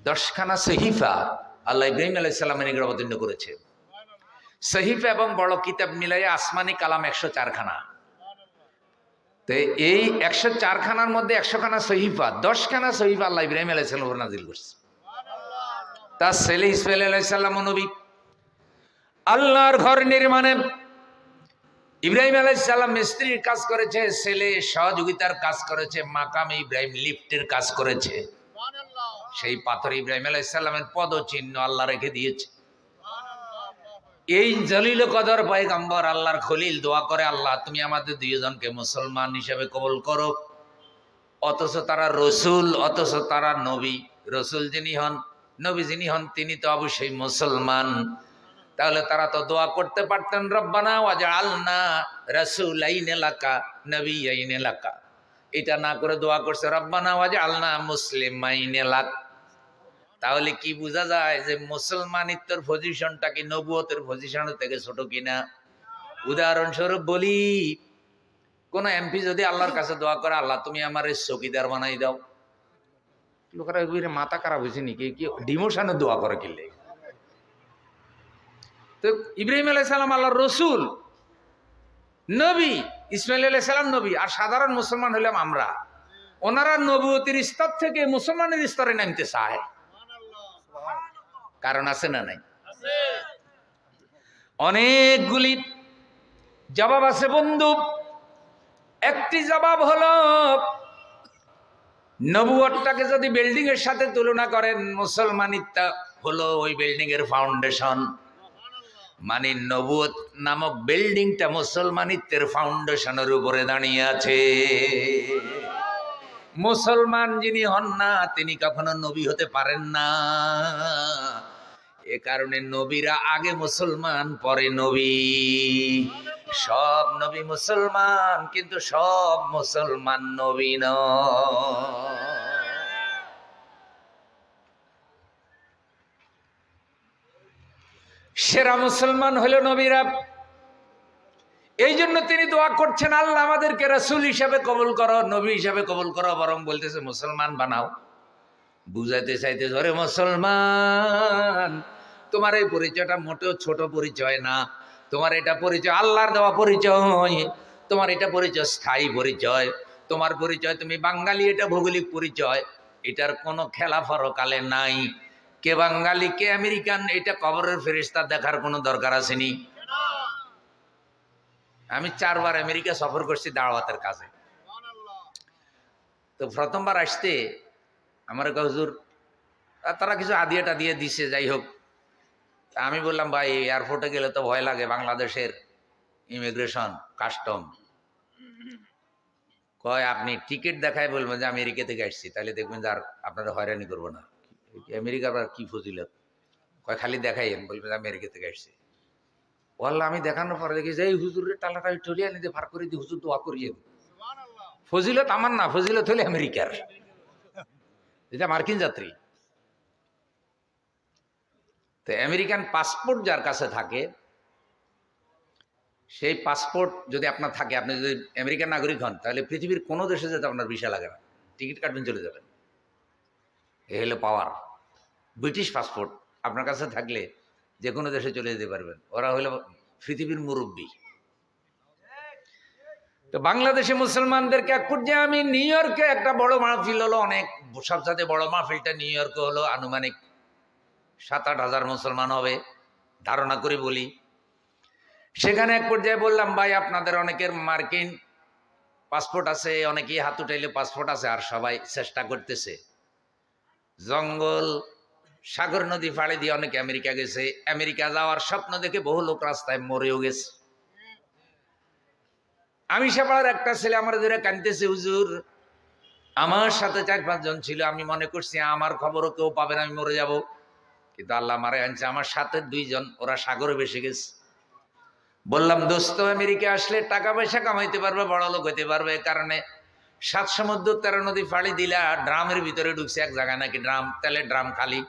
10খানা সহিফা আল্লাহ ইব্রাহিম আলাইহিস সালামের নিকট অবতীর্ণ করেছে। সহিফা এবং বড় কিতাব মিলাই আসমানি কালাম 104খানা। তো এই 104খানার মধ্যে 100খানা সহিফা, 10খানা সহিফা আল্লাহ ইব্রাহিম আলাইহিস সালামের উপর নাযিল করছে। তার ছেলে ইসমাইল আলাইহিস সালাম নবী। আল্লাহর ঘর নির্মাণে ইব্রাহিম আলাইহিস সালাম মিস্ত্রির কাজ করেছে, ছেলে সহযোগিতার কাজ করেছে, মাকামে ইব্রাহিম লিফটের কাজ করেছে। সেই পাথর ইব্রাহিম আলাইহিস সালামের পদচিহ্ন আল্লাহ রেখে দিয়েছে। এই জলিল কদর পয়গম্বর আল্লাহর খলিল দোয়া করে, আল্লাহ তুমি আমাদের দুইজনকে মুসলমান হিসেবে কবুল করো। অথচ তারা রসুল, অথচ তারা নবী। রসুল যিনি হন, নবী যিনি হন, তিনি তো অবশ্যই মুসলমান। তাহলে তারা তো দোয়া করতে পারতেন, রব্বানা ওয়াজআলনা রাসূলাইন লাকা নবিয়্যাইন লাকা। এটা না করে দোয়া করছে রব্বানা ওয়াজআলনা মুসলিমাইন লাক। তাহলে কি বোঝা যায় যে মুসলমানিত্বের পজিশনটা কি নবুয়তের পজিশনের থেকে ছোট কিনা? উদাহরণস্বরূপ বলি, কোন এমপি যদি আল্লাহর কাছে দোয়া করে, আল্লাহ তুমি আমার চৌকিদার বানাই দাও, লোকেরা মাথা খারাপ হয়েছে নাকি? কি ডিমোশনের দোয়া করে কিনলে? তো ইব্রাহিম আলাইহিস সালাম আল্লাহর রসুল, নবী ইসমাইল আলাইহিস সালাম নবী, আর সাধারণ মুসলমান হইলাম আমরা। ওনারা নবুয়তির স্তর থেকে মুসলমানের স্তরে নামতে চায়, কারণ আছে না নাই? অনেকগুলি জবাব আছে বন্ধু। একটি জবাব হলো, নবুয়তটাকে যদি বিল্ডিং এর সাথে তুলনা করেন, মুসলমানিত্ব হলো ওই বিল্ডিং এর ফাউন্ডেশন। মানে নবুয়ত নামক বিল্ডিংটা মুসলমানিত্বের ফাউন্ডেশনের উপরে দাঁড়িয়ে আছে। মুসলমান যিনি হন না তিনি কখনো নবী হতে পারেন না। এ কারণে নবীরা আগে মুসলমান পরে নবী। সব নবী মুসলমান, কিন্তু সব মুসলমান নবী নয়। সেরা মুসলমান হলো নবীরা। এই জন্য তিনি দোয়া করছেন, আল্লাহ আমাদেরকে রাসূল হিসাবে কবুল করো, নবী হিসাবে কবুল করো। বরং বলতেছে মুসলমান বানাও। বুঝাইতে চাইতে ধরে, মুসলমান তোমার এই পরিচয়টা মোটেও ছোট পরিচয় না। তোমার এটা পরিচয় আল্লাহর দেওয়া পরিচয়। তোমার এটা পরিচয় স্থায়ী পরিচয়। তোমার পরিচয় তুমি বাঙালি, এটা ভৌগোলিক পরিচয়। এটার কোনো খেলা ফরকালে নাই। কে বাঙালি কে আমেরিকান এটা কবরের ফেরেশতা দেখার কোনো দরকার আসেনি। আমি 4 বার আমেরিকা সফর করছি দাওয়াতের কাজে। তো প্রথমবার আসতে আমার হুজুর তারা কিছু আদিয়াটা দিয়ে দিছে, যাই হোক। আমি বললাম, ভাই এয়ারপোর্টে গেলে তো ভয় লাগে, বাংলাদেশের ইমিগ্রেশন কাস্টম। কয় আপনি টিকিট দেখায় বলবেন যে আমেরিকা থেকে আসছি, তাহলে দেখবেন যে আর আপনারা হয়রানি করবো না। আমেরিকার আর কি ফজিলত? কয় খালি দেখাইন, বলবেন যে আমেরিকা থেকে আসছি। বললাম, আমি দেখানোর পরে দেখি যে এই হুজুরের টালাটা টলিয়ে নিতে ভার করে দিয়ে হুজুর দোয়া করিয়ে। ফজিলত আমার না, ফজিলত হলে আমেরিকার। এটা মার্কিন যাত্রী। তো আমেরিকান পাসপোর্ট যার কাছে থাকে, সেই পাসপোর্ট যদি আপনার থাকে, আপনি যদি আমেরিকান নাগরিক হন, তাহলে পৃথিবীর কোনো দেশে যেতে আপনার ভিসা লাগে না। টিকিট কাটবেন, চলে যাবেন। এ হলো পাওয়ার। ব্রিটিশ পাসপোর্ট আপনার কাছে থাকলে যে কোনো দেশে চলে যেতে পারবেন। ওরা হলো পৃথিবীর মুরব্বী। তো বাংলাদেশে মুসলমানদেরকে এক পর্যায়ে আমি নিউ ইয়র্কে একটা বড় মাহফিল হলো, অনেক সবচেয়ে বড় মাহফিলটা নিউ ইয়র্কে হলো। আনুমানিক 7-8 হাজার মুসলমান হবে ধারণা করে বলি। সেখানে এক পর্যায়ে বললাম, ভাই আপনাদের অনেকের মার্কিন পাসপোর্ট আছে, অনেকেই হাত উঠাইলে পাসপোর্ট আছে, আর সবাই চেষ্টা করতেছে। জঙ্গল সাগর নদী পাড়ি দিয়ে অনেকে আমেরিকা গেছে। আমেরিকা যাওয়ার স্বপ্ন দেখে বহু লোক রাস্তায় মরেও গেছে। আমি সেবার একটা ছেলে আমার ধরে কাঁদতেছে, হুজুর আমার সাথে 4-5 জন ছিল, আমি মনে করছি আমার খবরও কেউ পাবে না, আমি মরে যাব। কিন্তু আল্লাহ মারে আনছে। আমার সাথে 2 জন, ওরা সাগরে ভেসে গেছে। বললাম, দোস্ত আমেরিকা আসলে টাকা পয়সা কামাইতে পারবে, বড় লোক হইতে পারবে। কারণে 7 সমুদ্র 13 নদী ফাড়ি দিলা, ড্রামের ভিতরে ঢুকছে এক জায়গায়, নাকি ড্রাম, তেলের ড্রাম খালি।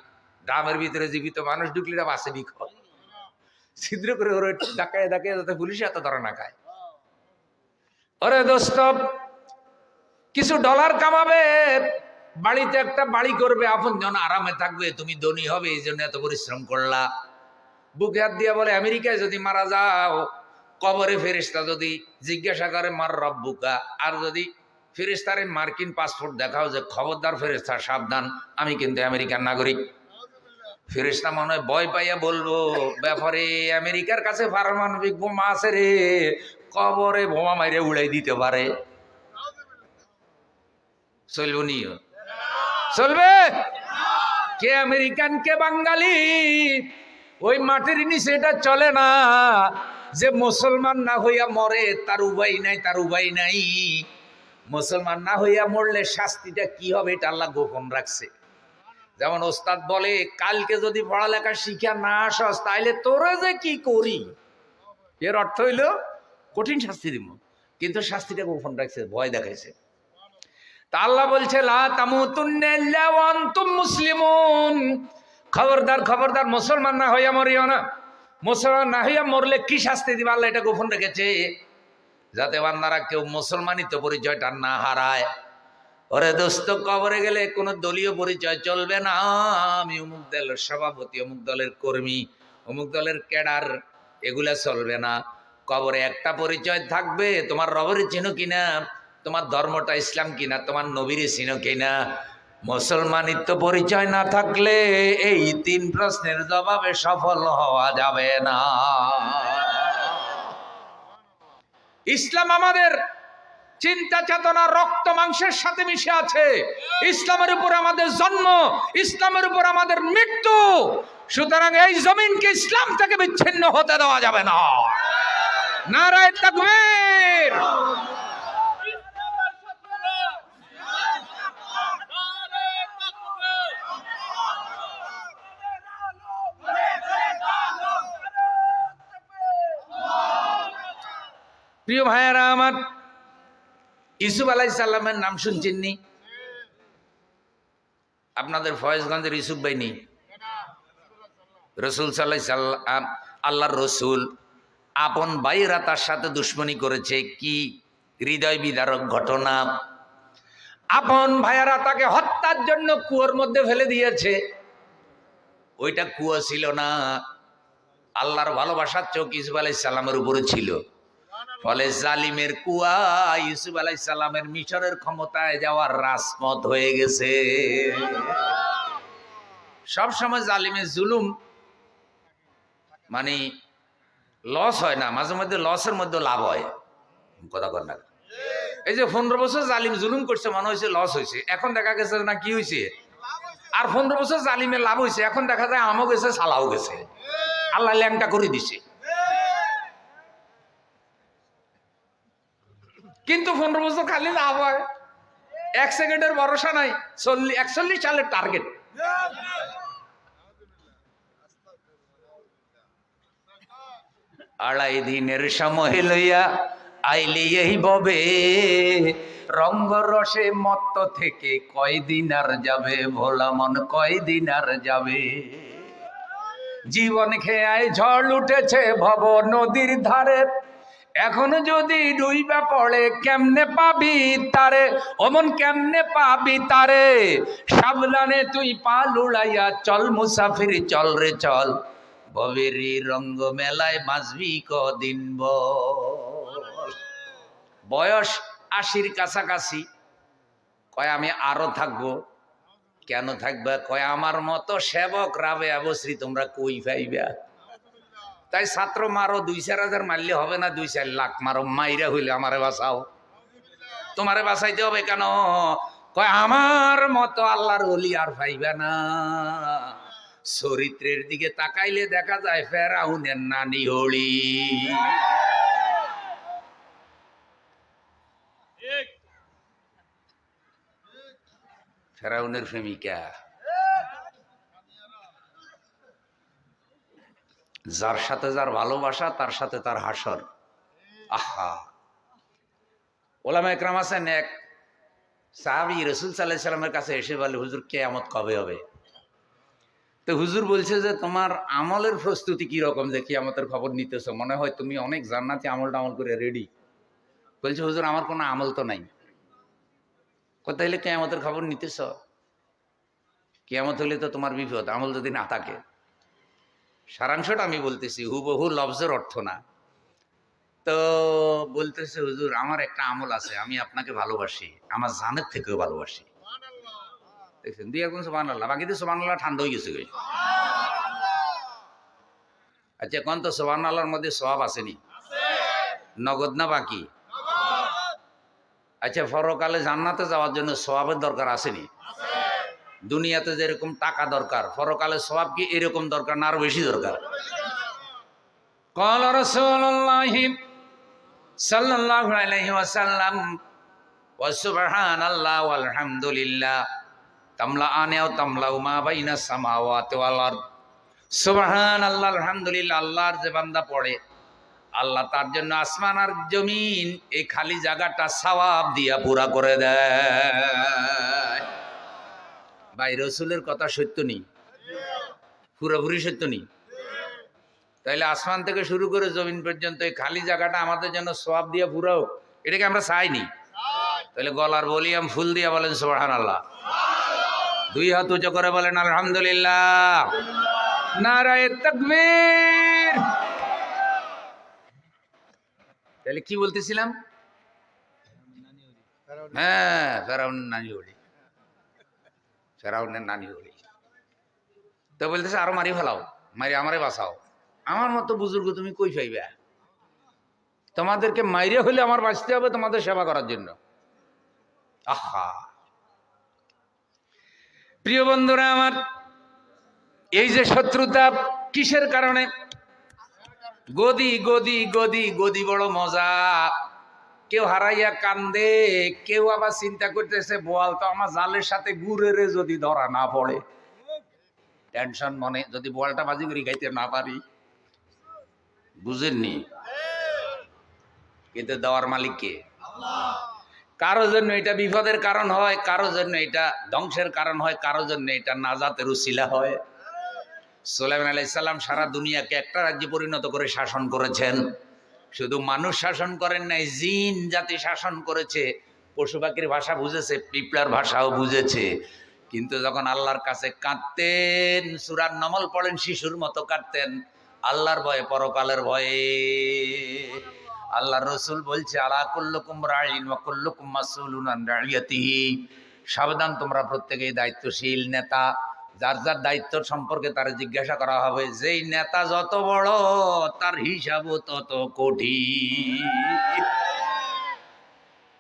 ড্রামের ভিতরে জীবিত মানুষ ঢুকলে বাসে বিকল, ছিদ্র করে ওরা ডাকায় ডাকায়, যাতে পুলিশে এত ধরা না খায়। ওরে দোস্ত, কিছু ডলার কামাবে, বাড়িতে একটা বাড়ি করবে, আপন জন আরামে থাকবে, তুমি ধনী হবে, এই জন্য এত পরিশ্রম করলা। বুকে হাত দিয়া বলে, আমেরিকায় যদি মারা যাও, কবরে ফেরেশতা যদি জিজ্ঞাসা করে মার রব্বুকা, আর যদি ফেরেশতারে মার্কিন পাসপোর্ট দেখাও যে খবরদার ফেরেশতা সাবধান, আমি কিন্তু আমেরিকার নাগরিক। ফেরেশতা মনে হয় ভয় পাইয়া বলবো, ব্যাপারে আমেরিকার কাছে পারমাণবিক বোমা আছে রে, কবরে বোমা মাইরে উড়াই দিতে পারে। চলবো নিও? চলবে? কে আমেরিকান কে বাঙালি, ওই মাটির নিচে এটা চলে না। যে মুসলমান না হইয়া মরে তার উপায় নাই, তার উপায় নাই। মুসলমান না হইয়া মরলে শাস্তিটা কি হবে এটা আল্লাহ গোপন রাখছে। যেমন ওস্তাদ বলে, কালকে যদি পড়ালেখা শিক্ষা না আসস, তাইলে তোরা যে কি করি, এর অর্থ হইল কঠিন শাস্তি দিব। কিন্তু শাস্তিটা গোপন রাখছে, ভয় দেখাইছে। তা আল্লাহ বলছে, লা তামুতুন্না ইল্লা ওয়া আনতুম মুসলিমুন। খবরদার খবরদার, মুসলমান না হইয়া মরিও না। মুসলমান না হইয়া মরলে কি শাস্তি দিবে আল্লাহ এটা গোপন রেখেছে, যাতে বান্দারা কেউ মুসলমানিত পরিচয়টা না হারায়। ওরে দোস্ত, কবরে গেলে কোনো দলীয় পরিচয় চলবে না। আমি অমুক দলের সভাপতি, অমুক দলের কর্মী, অমুক দলের ক্যাডার, এগুলা চলবে না। কবরে একটা পরিচয় থাকবে, তোমার রবের চিনো কিনা, তোমার ধর্মটা ইসলাম কিনা, তোমার নবীর চিনো কিনা। মুসলমানিত্ব পরিচয় না থাকলে এই 3 প্রশ্নের জবাবে সফল হওয়া যাবে না। ইসলাম আমাদের চিন্তা চেতনা রক্ত মাংসের সাথে মিশে আছে। ইসলামের উপর আমাদের জন্ম, ইসলামের উপর আমাদের মৃত্যু। সুতরাং এই জমিনকে ইসলাম থেকে বিচ্ছিন্ন হতে দেওয়া যাবে না। নারায়ে তাকবীর। প্রিয় ভাইয়েরা আমার, ইউসুফ আলাইহিস সালামের নাম শুনছেন নি? আপনাদের ফয়েজগঞ্জের ইউসুফ ভাই নেই? রসুল সাল্লাল্লাহু আলাইহি সাল্লাম, আল্লাহর রসুল, আপন ভাইরা তার সাথে দুশ্মনী করেছে। কি হৃদয় বিদারক ঘটনা! আপন ভাইয়েরা তাকে হত্যার জন্য কুয়োর মধ্যে ফেলে দিয়েছে। ওইটা কুয়ো ছিল না, আল্লাহর ভালোবাসার চোখ ইউসুফ আলাইহিস সালামের উপরে ছিল। ফলে জালিমের কুয়া ইউসুফ আলাইহিস সালামের মিশরের ক্ষমতায় যাওয়ার রাজপথ হয়ে গেছে। সব সময় জালিমের জুলুম মানে লস হয় না, মাঝে মধ্যে লসের মধ্যে লাভ হয়। কথা কর না। এই যে 15 বছর জালিম জুলুম করছে, মনে হয়েছে লস হয়েছে, এখন দেখা গেছে না কি হয়েছে, আর 15 বছর জালিমের লাভ হয়েছে, এখন দেখা যায় আমও গেছে সালাও গেছে, আল্লাহ ল্যাংটা করে দিছে। কিন্তু 15 বছর খালি লাভ হয়, 1 সেকেন্ডের ভরসা নাই। 41 সালের টার্গেট। আড়াই দিনের সময় লইয়া আইলি এই ববে, রঙ্গ রসে মত্ত থেকে কয়দিন আর যাবে, ভোলা মন কয়দিন আর যাবে। জীবন খেয়ায় ঝড় উঠেছে ভব নদীর ধারে, এখন যদি ডুইবা পড়ে কেমনে পাবি তারে, অমন কেমনে পাবি তারে। সাবধানে তুই পা লুড়াইয়া চল মুসাফির চল রে চল, ভবেরি রঙ্গ মেলায় বাঁচবি কদিন বল। বয়স 80-র কাছাকাছি, কয় আমি আরো থাকবো। কেন থাকবা? কয় আমার মতো সেবক রাবেয়া বসরি তোমরা কই পাইবা। তাই ছাত্র মারো, 2-4 হাজার মারলে হবে না, 2-4 লাখ মারো, মাইরা হইলে আমারে বাঁচাও। তোমারে বাঁচাইতে হবে কেন? কয় আমার মতো আল্লাহর ওলি আর পাইবা না। চরিত্রের দিকে তাকাইলে দেখা যায় ফেরাউনের নানি হলি। ফেরাউনের প্রেমিকা, যার সাথে যার ভালোবাসা তার সাথে তার হাসর। আহা, ওলামা একরাম আছেন, এক সাহাবী রাসূল সাল্লাল্লাহু আলাইহি সাল্লামের কাছে এসে বলে, হুজুর কিয়ামত কবে হবে? তো হুজুর বলছে যে তোমার আমলের প্রস্তুতি কি রকম, যে কিয়ামতের খবর নিতেছো, মনে হয় তুমি অনেক জান্নাতি আমল টামল করে রেডি। বলছে হুজুর আমার কোনো আমল তো নাই। কোথায় হলে কিয়ামতের খবর নিতেছ? কিয়ামত হলে তো তোমার বিপদ, আমল যদি না থাকে। সারাংশটা আমি বলতেছি, হুবহু লফজের অর্থ না। তো বলতেছে হুজুর আমার একটা আমল আছে, আমি আপনাকে ভালোবাসি, আমার জানের থেকেও ভালোবাসি। দেখছেন, 2-1 সুবহানাল্লাহ, বাকিতে সুবহানাল্লাহ ঠান্ডা হয়ে গেছে। আচ্ছা কোন তো সুবহানাল্লাহর মধ্যে সওয়াব আসেনি? নগদ না বাকি? আচ্ছা পরকালে জান্নাতে যাওয়ার জন্য সওয়াবের দরকার আসেনি? দুনিয়াতে যেরকম টাকা দরকার, পরকালে সওয়াব কি এরকম দরকার না আরো বেশি দরকার? ক্বালা রাসূলুল্লাহ সাল্লাল্লাহু আলাইহি ওয়াসাল্লাম ওয়া সুবহানাল্লাহ ওয়াল হামদুলিল্লাহ তামলাআনে ওয়া তামলাউ মা বাইনাস সামাওয়াতি ওয়াল আরদ। সুবহানাল্লাহ, আলহামদুলিল্লাহ, আল্লাহর যে বান্দা পড়ে আল্লাহ তার জন্য আসমান আর জমিন এই খালি জায়গাটা সওয়াব দিয়া পুরা করে দেয়। ভাই রাসূলের কথা সত্য নেই? পুরোপুরি সত্য নেই? তাইলে আসমান থেকে শুরু করে জমিন পর্যন্ত এই খালি জায়গাটা আমাদের জন্য সওয়াব দিয়া পুরা হোক, এটাকে আমরা চাইনি? তাহলে গলার ভলিউম ফুল দিয়া বলেন সুবহানাল্লাহ, 2 হাত উঁচু করে বলেন আলহামদুলিল্লাহ, নারায়ে তাকবীর। তাহলে কি বলতেছিলাম? হ্যাঁ, ফেরাউনের নানি হলি, ফেরাউনের নানি হলি। তো বলতেছে আরো মারি ফেলাও, মারি আমারে বাঁচাও। আমার মতো বুজুর্গ তুমি কই পাইবা? তোমাদেরকে মাইরে হলে আমার বাঁচতে হবে তোমাদের সেবা করার জন্য। আহা, প্রিয় বন্ধুরা আমার, এই যে শত্রুতা কিসের কারণে? গদি গদি গদি গদি বড় মজা। কেউ হারাইয়া কান্দে, কেউ আবার চিন্তা করতেছে বোয়াল তো আমার জালের সাথে গুড়ের যদি ধরা না পড়ে, টেনশন মনে, যদি বোয়ালটা বাজি করে খাইতে না পারি। বুঝেননি? কিন্তু দেওয়ার মালিক কে? কারো জন্য এটা বিপদের কারণ হয়, কারো জন্য এটা ধ্বংসের কারণ হয়, কারো জন্য এটা নাজাতের উসিলা হয়। সুলাইমান আলাইহিস সালাম সারা দুনিয়াকে একটা রাজ্যে পরিণত করে শাসন করেছেন। শুধু মানুষ শাসন করেন নাই, জিন জাতি শাসন করেছে। পশু পাখির ভাষা বুঝেছে, পিঁপড়ার ভাষাও বুঝেছে। কিন্তু যখন আল্লাহর কাছে কাঁদতেন, সূরা নমল পড়েন, শিশুর মতো কাঁদতেন, আল্লাহর ভয়ে, পরকালের ভয়ে। আল্লাহর রাসূল বলছে, আলা কুল্লুকুম রাঈন ওয়া কুল্লুকুম মাসউলুন আন রাইয়াতিহি। সাবধান, তোমরা প্রত্যেকেই দায়িত্বশীল নেতা, যার যার দায়িত্ব সম্পর্কে তার জিজ্ঞাসা করা হবে। যেই নেতা যত বড়, তার হিসাবও তত কঠিন।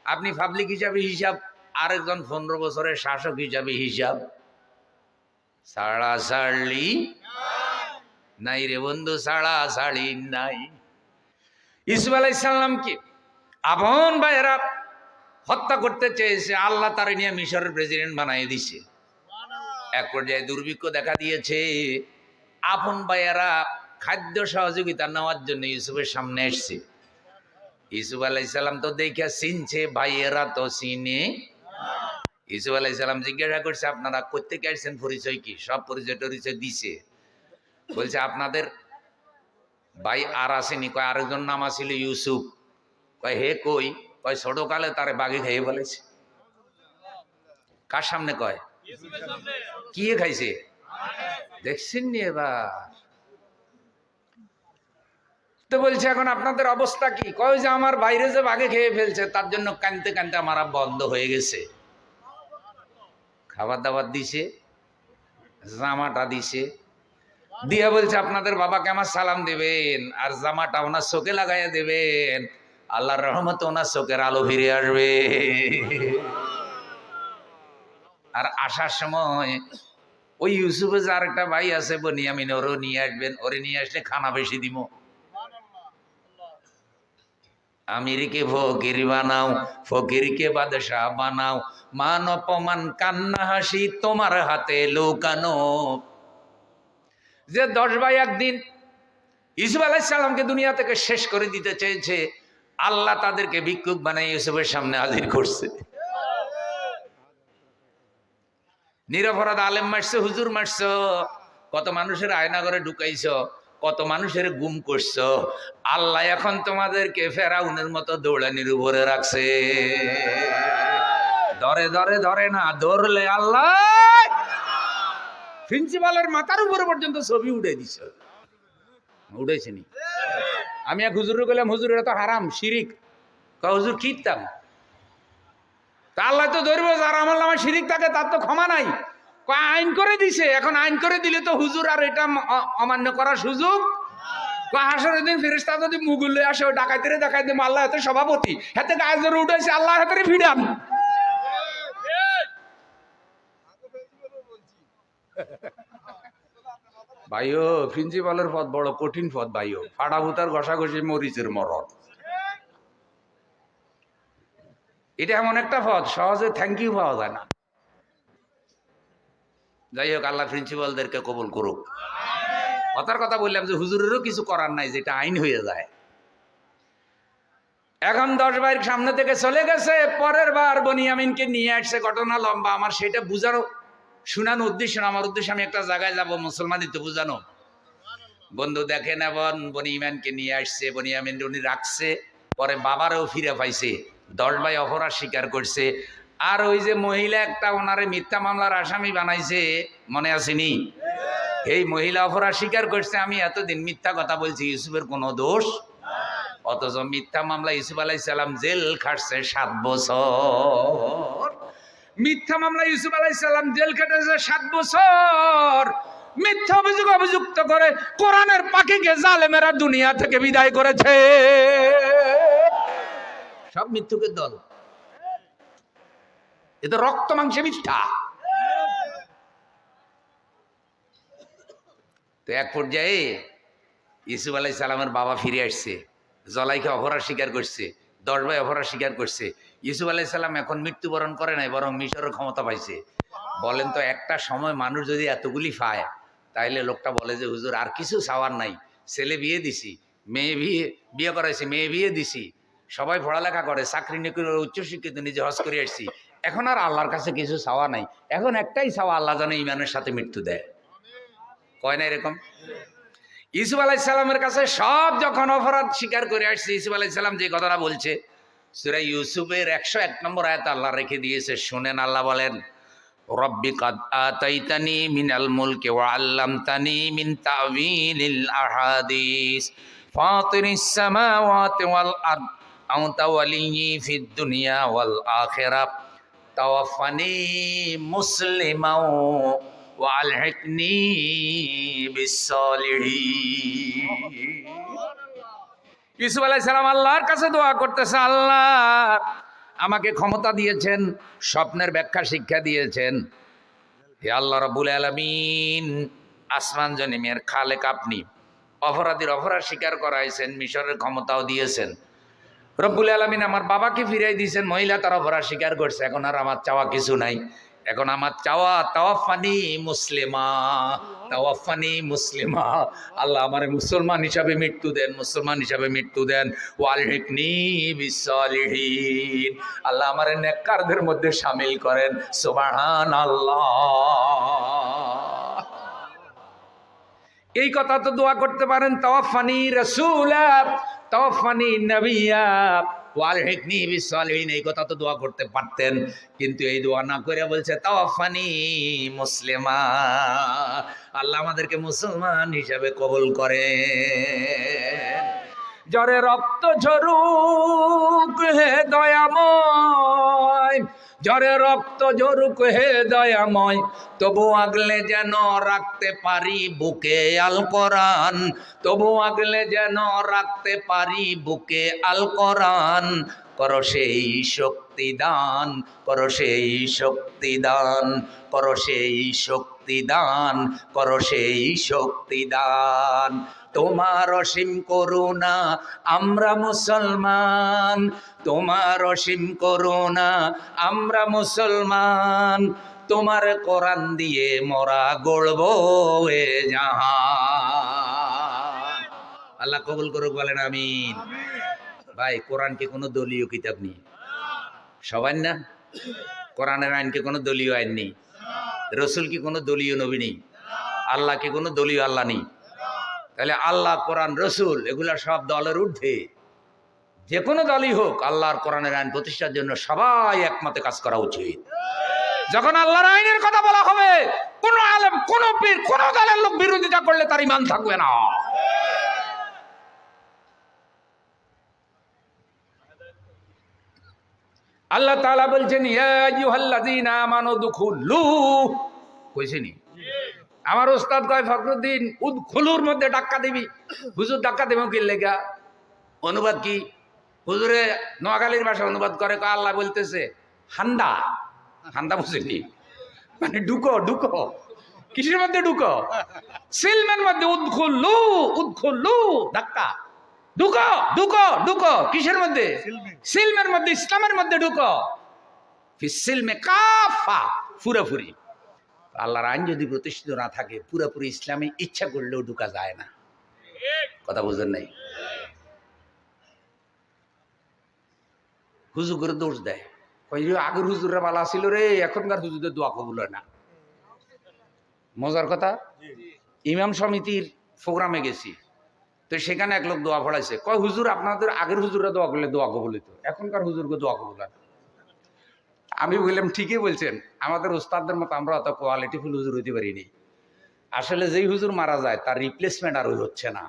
আপনি পাবলিক হিসাবে হিসাব, আরেকজন 15 বছরের শাসক হিসাবে হিসাব, ছাড়াছাড়ি নাই রে বন্ধু, ছাড়াছাড়ি নাই। ইউসুফ আলাইহিস সালামকে আপন ভাইয়েরা হত্যা করতে চেয়েছে, আল্লাহ তারে নিয়ে মিশরের প্রেসিডেন্ট বানিয়ে দিছে। এক পর্যায়ে দুর্ভিক্ষ দেখা দিয়েছে, আপন ভাইয়েরা খাদ্য সহযোগিতা নেওয়ার জন্য ইউসুফের সামনে এসছে। ইউসুফ আলাইহিস সালাম তো দেখে চিনছে, ভাইয়েরা তো চিনে। ইউসুফ আলাইহিস সালাম জিজ্ঞাসা করছে, আপনারা কোত্থেকে আসছেন, পরিচয় কি? সব পরিচয় টরিচয় দিছে। বলছে, আপনাদের ভাই আর আসেনি? কয় আরেকজন নাম আছিল ইউসুফ। কয় হে কই? কয় ছোটকালে তারে বাঘে খেয়ে ফেলেছে। কার সামনে কয়? কি খাইছে? দেখছেন নি এবার? তো বলছে এখন আপনাদের অবস্থা কি? কয় যে আমার বাইরে যে বাঘে খেয়ে ফেলছে, তার জন্য কানতে কানতে আমার বন্ধ হয়ে গেছে। খাবার দাবার দিছে, জামাটা দিছে, দিয়া বলছে আপনাদের বাবাকে আমার সালাম দেবেন, আর জামাটা ওনার চোখে লাগাইয়া দেবেন, আল্লাহর রহমতে ওনার চোখের আলো ফিরে আসবে। আর আসার সময় ওই ইউসুফের যে আরেকটা ভাই আছে বনিয়ামিন, ওরও নিয়ে আসবেন, ওরে নিয়ে আসলে খানা বেশি দিব। আমিরকে ফকির বানাও, ফকিরকে বাদশাহ বানাও, মান অপমান কান্না হাসি তোমার হাতে লুকানো। যে 10 ভাই একদিন ইউসুফ আলাইহিস সালামকে দুনিয়া থেকে শেষ করে দিতে চেয়েছে, আল্লাহ তাদেরকে ভিক্ষুক বানাই ইউসুফের সামনে হাজির করছে। নিরপরাধ আলেম মারছো, হুজুর মারছো, কত মানুষের আয়না ঘরে ঢুকাইছ, কত মানুষের গুম করছো, আল্লাহ এখন তোমাদেরকে ফেরাউনের মতো দৌড়ানির উপরে রাখছে। ধরে ধরে ধরে না, ধরলে আল্লাহ প্রিন্সিপালের মাথার উপরে পর্যন্ত ছবি উঠে দিছ। উঠেছে নি? আমি এক হুজুরে বললাম, হুজুর এটা তো হারাম, শিরিক। হুজুর কিতাম? তা আল্লাহ তো ধরবো, যার আমল নামায় শিরিক থাকে তার তো ক্ষমা নাই। আইন করে দিছে, এখন আইন করে দিলে তো হুজুর আর এটা অমান্য করার সুযোগ। হাসরের দিন ফেরেশতা যদি মুগুল আসে, ওই ডাকাইতে দেখাই দেবো, আল্লাহ হাতে সভাপতি, হাতে গায়ে জোরে উঠেছে, আল্লাহ হাতে ফিরান। ভাইও, প্রিন্সিপালের পদ বড় কঠিন পদ ভাইও, ফাটা ভুতার ঘষাঘষি মরিচের মরণ। এটা এমন একটা পদ, সহজে থ্যাংক ইউ পাওয়া যায় না। যাই হোক, আল্লাহ প্রিন্সিপালদেরকে কবুল করুক। কথার কথা বললাম যে হুজুরেরও কিছু করার নাই, যেটা আইন হয়ে যায়। এখন 10 ভাইয়ের সামনে থেকে চলে গেছে, পরের বার বনিয়ামিনকে নিয়ে আসছে। ঘটনা লম্বা, আমার সেটা বুঝানো শোনানো উদ্দেশ্য না, আমার উদ্দেশ্য আমি একটা জায়গায় যাব, মুসলমানিতে বুঝানো। বন্ধু দেখেন, এখন বনিয়ামিনকে নিয়ে আসছে, বনিয়ামিন উনি রাখছে, পরে বাবারও ফিরে পাইছে। 10 ভাই অপরাধ স্বীকার করছে। আর ওই যে মহিলা একটা ওনারে মিথ্যা মামলার আসামি বানাইছে, মনে আসেনি? এই মহিলা অপরাধ স্বীকার করছে, আমি এতদিন মিথ্যা কথা বলছি, ইউসুফের কোনো দোষ। অথচ মিথ্যা মামলা ইউসুফ আলাইহিস সালাম জেল খাটছে 7 বছর। মিথ্যা মামলা ইউসুফ আলাইহিস সালাম জেল খাটেছে 7 বছর। মিথ্যা অভিযুক্ত করে কোরআনের পাখিকে জালেমেরা দুনিয়া থেকে বিদায় করেছে। সব মিথ্যুকের দল, এ তো রক্ত মাংসে মিথ্যা। তো এক পর্যায়ে ইউসুফ আলাইহিস সালামের বাবা ফিরে আসছে, জলাইকে অপরাধ স্বীকার করছে, 10 ভাই অপরাধ স্বীকার করছে। ইউসুফ আলাইহিস সালাম এখন মৃত্যুবরণ করে নাই, বরং মিশরের ক্ষমতা পাইছে। বলেন তো একটা সময় মানুষ যদি এতগুলি পায়, তাইলে লোকটা বলে যে হুজুর আর কিছু চাওয়ার নাই, ছেলে বিয়ে দিছি, মেয়ে বিয়ে করাইছি, মেয়ে বিয়ে দিছি, সবাই পড়ালেখা করে, চাকরি নিকরি, উচ্চশিক্ষিত, নিজে হজ করে আসছি, এখন আর আল্লাহর কাছে কিছু চাওয়া নাই, এখন একটাই চাওয়া, আল্লাহ যেন ঈমানের সাথে মৃত্যু দেয়। কয় না এরকম? ইউসুফ আলাইহিস সালামের কাছে সব যখন অপরাধ স্বীকার করে আসছে, ইউসুফ আলাইহিস সালাম যে কথাটা বলছে, সূরা ইউসুফের 101 নম্বর আয়াত আল্লাহ রেখে দিয়েছে, শুনেন। আল্লাহ বলেন, রব্বি কাদ আতাইতানি মিনাল মুলকি ওয়া আল্লামতানি মিন তা'ওয়িলিল আহাদিস ফাতিরিস সামাওয়াতি ওয়াল আরদ আনতা ওয়ালিয়্যি ফিদ দুনিয়া ওয়াল আখিরাহ তাওয়াফফানি মুসলিমান ওয়া আলহিকনি বিস-সালিহিন। ইউসুফ আলাইহিস সালাম আল্লাহর কাছে দোয়া করতেছে, আল্লাহ আমাকে ক্ষমতা দিয়েছেন, স্বপ্নের ব্যাখ্যা শিক্ষা দিয়েছেন। হে আল্লাহ রাব্বুল আলামিন, আসমান জমিনের খালেক আপনি, অপরাধীর অপরাধ স্বীকার করাইছেন, মিশরের ক্ষমতাও দিয়েছেন। রব্বুল আলামিন আমার বাবাকে ফিরাই দিয়েছেন, মহিলা তার অপরাধ স্বীকার করছে, এখন আর আমার চাওয়া কিছু নাই, এখন আমার চাওয়া তাওয়াফানি মুসলিমা, তাওয়াফানি মুসলিমা। আল্লাহ আমারে মুসলমান হিসাবে মৃত্যু দেন, মুসলমান হিসাবে মৃত্যু দেন। ওয়ালহিকনি বিস-সালিহিন, আল্লাহ আমারে নেককারদের মধ্যে শামিল করেন। সুবহানাল্লাহ। এই কথা তো দোয়া করতে পারেন, তাওয়াফানি রাসূলা, তাওয়াফানি নবিয়্যা, ওয়ালহিকনি বিস-সালিহিন, এই কথা তো দোয়া করতে পারতেন, কিন্তু এই দোয়া না করে বলছে তাওয়াফানি মুসলিমা, আল্লাহ আমাদেরকে মুসলমান হিসাবে কবুল করেন। জ্বরে রক্ত ঝরুক হে দয়াময়, জ্বরে রক্ত ঝরুক হে দয়াময়, তবু আগলে যেন রাখতে পারি বুকে আল কোরআন, তবু আগলে যেন রাখতে পারি বুকে আল কোরআন। করো সেই শক্তি দান, করো সেই শক্তি দান, করো সেই শক্তি দান, করো সেই শক্তি দান। তোমার অসীম করুণা আমরা মুসলমান, তোমার অসীম করুণা আমরা মুসলমান, তোমার কোরআন দিয়ে মোরা গড়ব এ জাহান। আল্লাহ কবুল করুক, বলেন আমিন। ভাই, কোরআন কি কোনো দলীয় কিতাব নেই? সবাই না? কোরআনের আইন কি কোনো দলীয় আইন নেই? রসুল কি কোনো দলীয় নবী নেই? আল্লাহ কি কোনো দলীয় আল্লাহ নেই? তাহলে আল্লাহ, কোরআন, রসুল এগুলা সব দলের ঊর্ধ্বে। যে কোনো দলই হোক, আল্লাহর কোরআনের আইন প্রতিষ্ঠার জন্য সবাই একমতে কাজ করা উচিত। যখন আল্লাহর আইনের কথা বলা হবে, কোন আলেম, কোন পীর, কোন দলের লোক বিরোধিতা করলে তার ঈমান থাকবে না। আল্লাহ তাআলা বলছেন, ইয়া আইয়ুহাল্লাযীনা আমানু দুখুলু, কইছেনি? আমার ওস্তাদ কয় ফখরুদ্দিন, উদখুলুর মধ্যে ধাক্কা দিবি। হুজুর ধাক্কা দেব কি লেগা? অনুবাদ কি? হুজুরে নোয়াখালীর ভাষা অনুবাদ করে, কয় আল্লাহ বলতেছে হান্ডা, হান্ডা বুঝেনি? মানে ঢুকো, ঢুকো। কিসের মধ্যে ঢুকো? সিলমের মধ্যে। উদখুলু, উদখুলু, ধাক্কা। ঢুকো, ঢুকো, ঢুকো। কিসের মধ্যে? সিলমের মধ্যে, ইসলামের মধ্যে ঢুকো। ফিসিলমে কাফা, পুরোপুরি। আল্লাহর আইন যদি প্রতিষ্ঠিত না থাকে, পুরোপুরি ইসলামে ইচ্ছা করলেও ঢুকা যায় না। কথা বুঝেন নাই? হুজুর করে দোষ দেয়, আগের হুজুররা ভালো ছিল রে, এখনকার হুজুরদের দোয়া কবুল হয় না। মজার কথা, ইমাম সমিতির প্রোগ্রামে গেছি, তো সেখানে এক লোক দোয়া পড়াইছে, কয় হুজুর আপনাদের আগের হুজুররা দোয়া করলে দোয়া কবুল হইতো, এখনকার হুজুরকে দোয়া কবুল হয় না। আমি বললাম ঠিকই বলছেন, আমাদের ওস্তাদদের মতো আমরা অত কোয়ালিটিফুল হুজুর হইতে পারিনি। আসলে যেই হুজুর মারা যায় তার রিপ্লেসমেন্ট আর হচ্ছে না।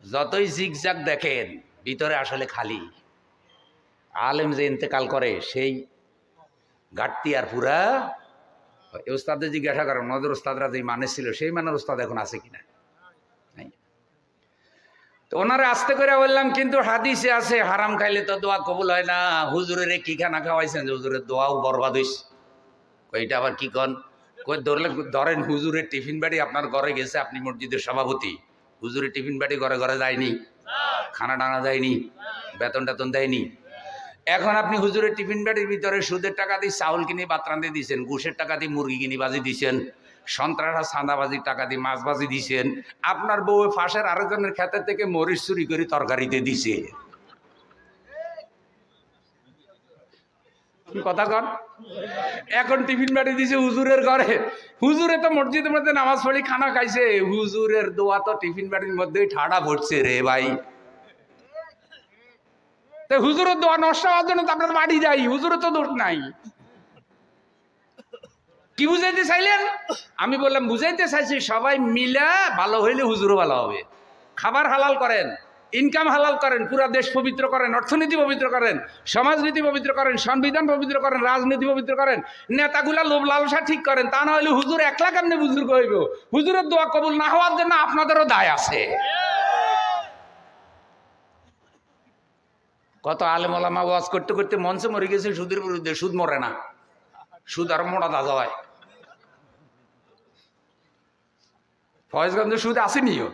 যতই জিগজাগ দেখেন, ভিতরে আসলে খালি। আলেম যে ইন্তেকাল করে সেই ঘাটতি আর পুরা। ওস্তাদে জিজ্ঞাসা করেন নজর ওস্তাদরা যে মানে ছিল সেই মানের ওস্তাদ এখন আছে কিনা। তো ওনারা আস্তে করে বললাম কিন্তু হাদিসে আছে হারাম খাইলে তো দোয়া কবুল হয় না। হুজুরের কি খানা খাওয়াইছেন যে হুজুরের দোয়াও বরবাদ হইছে। এটা আবার কি কন? কই ধরলে ধরেন হুজুরের টিফিন বাড়ি আপনার ঘরে গেছে, আপনি মসজিদের সভাপতি, হুজুরের টিফিন বাড়ি ঘরে ঘরে যায়নি, খানা টানা দেয়নি, বেতন টেতন দেয়নি। এখন আপনি হুজুরের টিফিন বাড়ির ভিতরে সুদের টাকা দিয়ে চাউল কিনে ভাত রাঁধে দিয়েছেন, ঘুষের টাকা দিয়ে মুরগি কিনে বাজি দিয়েছেন, সন্ত্রাসা সাদাবাজির টাকা দিয়ে মাছ বাজি দিয়েছেন, আপনার বউ ফাঁসের আরেকজনের ক্ষেতের থেকে মরিচ চুরি করে তরকারিতে দিছে। কথা কন। এখন টিফিন বাড়ি দিছে হুজুরের ঘরে। হুজুরে তো মসজিদের মধ্যে নামাজ পড়ি খানা খাইছে, হুজুরের দোয়া তো টিফিন বাড়ির মধ্যেই ঠাড়া পড়ছে রে ভাই। হুজুরের দোয়া নষ্ট হওয়ার জন্য তো আপনার বাড়ি যাই, হুজুরের তো দোষ নাই। কি বুঝাইতে চাইলেন? আমি বললাম বুঝাইতে চাইছি সবাই মিলে ভালো হইলে হুজুরও ভালো হবে। খাবার হালাল করেন, ইনকাম হালাল করেন, পুরা দেশ পবিত্র করেন, অর্থনীতি পবিত্র করেন, সমাজনীতি পবিত্র করেন, সংবিধান পবিত্র করেন, রাজনীতি পবিত্র করেন, নেতাগুলা লোভ লালসা ঠিক করেন। তা না হলে হুজুর একলা কেমনে বুজুর্গ হইব? হুজুরের দোয়া কবুল না হওয়ার জন্য আপনাদেরও দায় আছে। কত আলেম ওলামা ওয়াজ করতে করতে মঞ্চে মরে গেছে সুদের বিরুদ্ধে। সুদ মরে না, সুদ আর মোড়া দাদা হয়। ফয়েজগঞ্জে সুদ আসেনিও।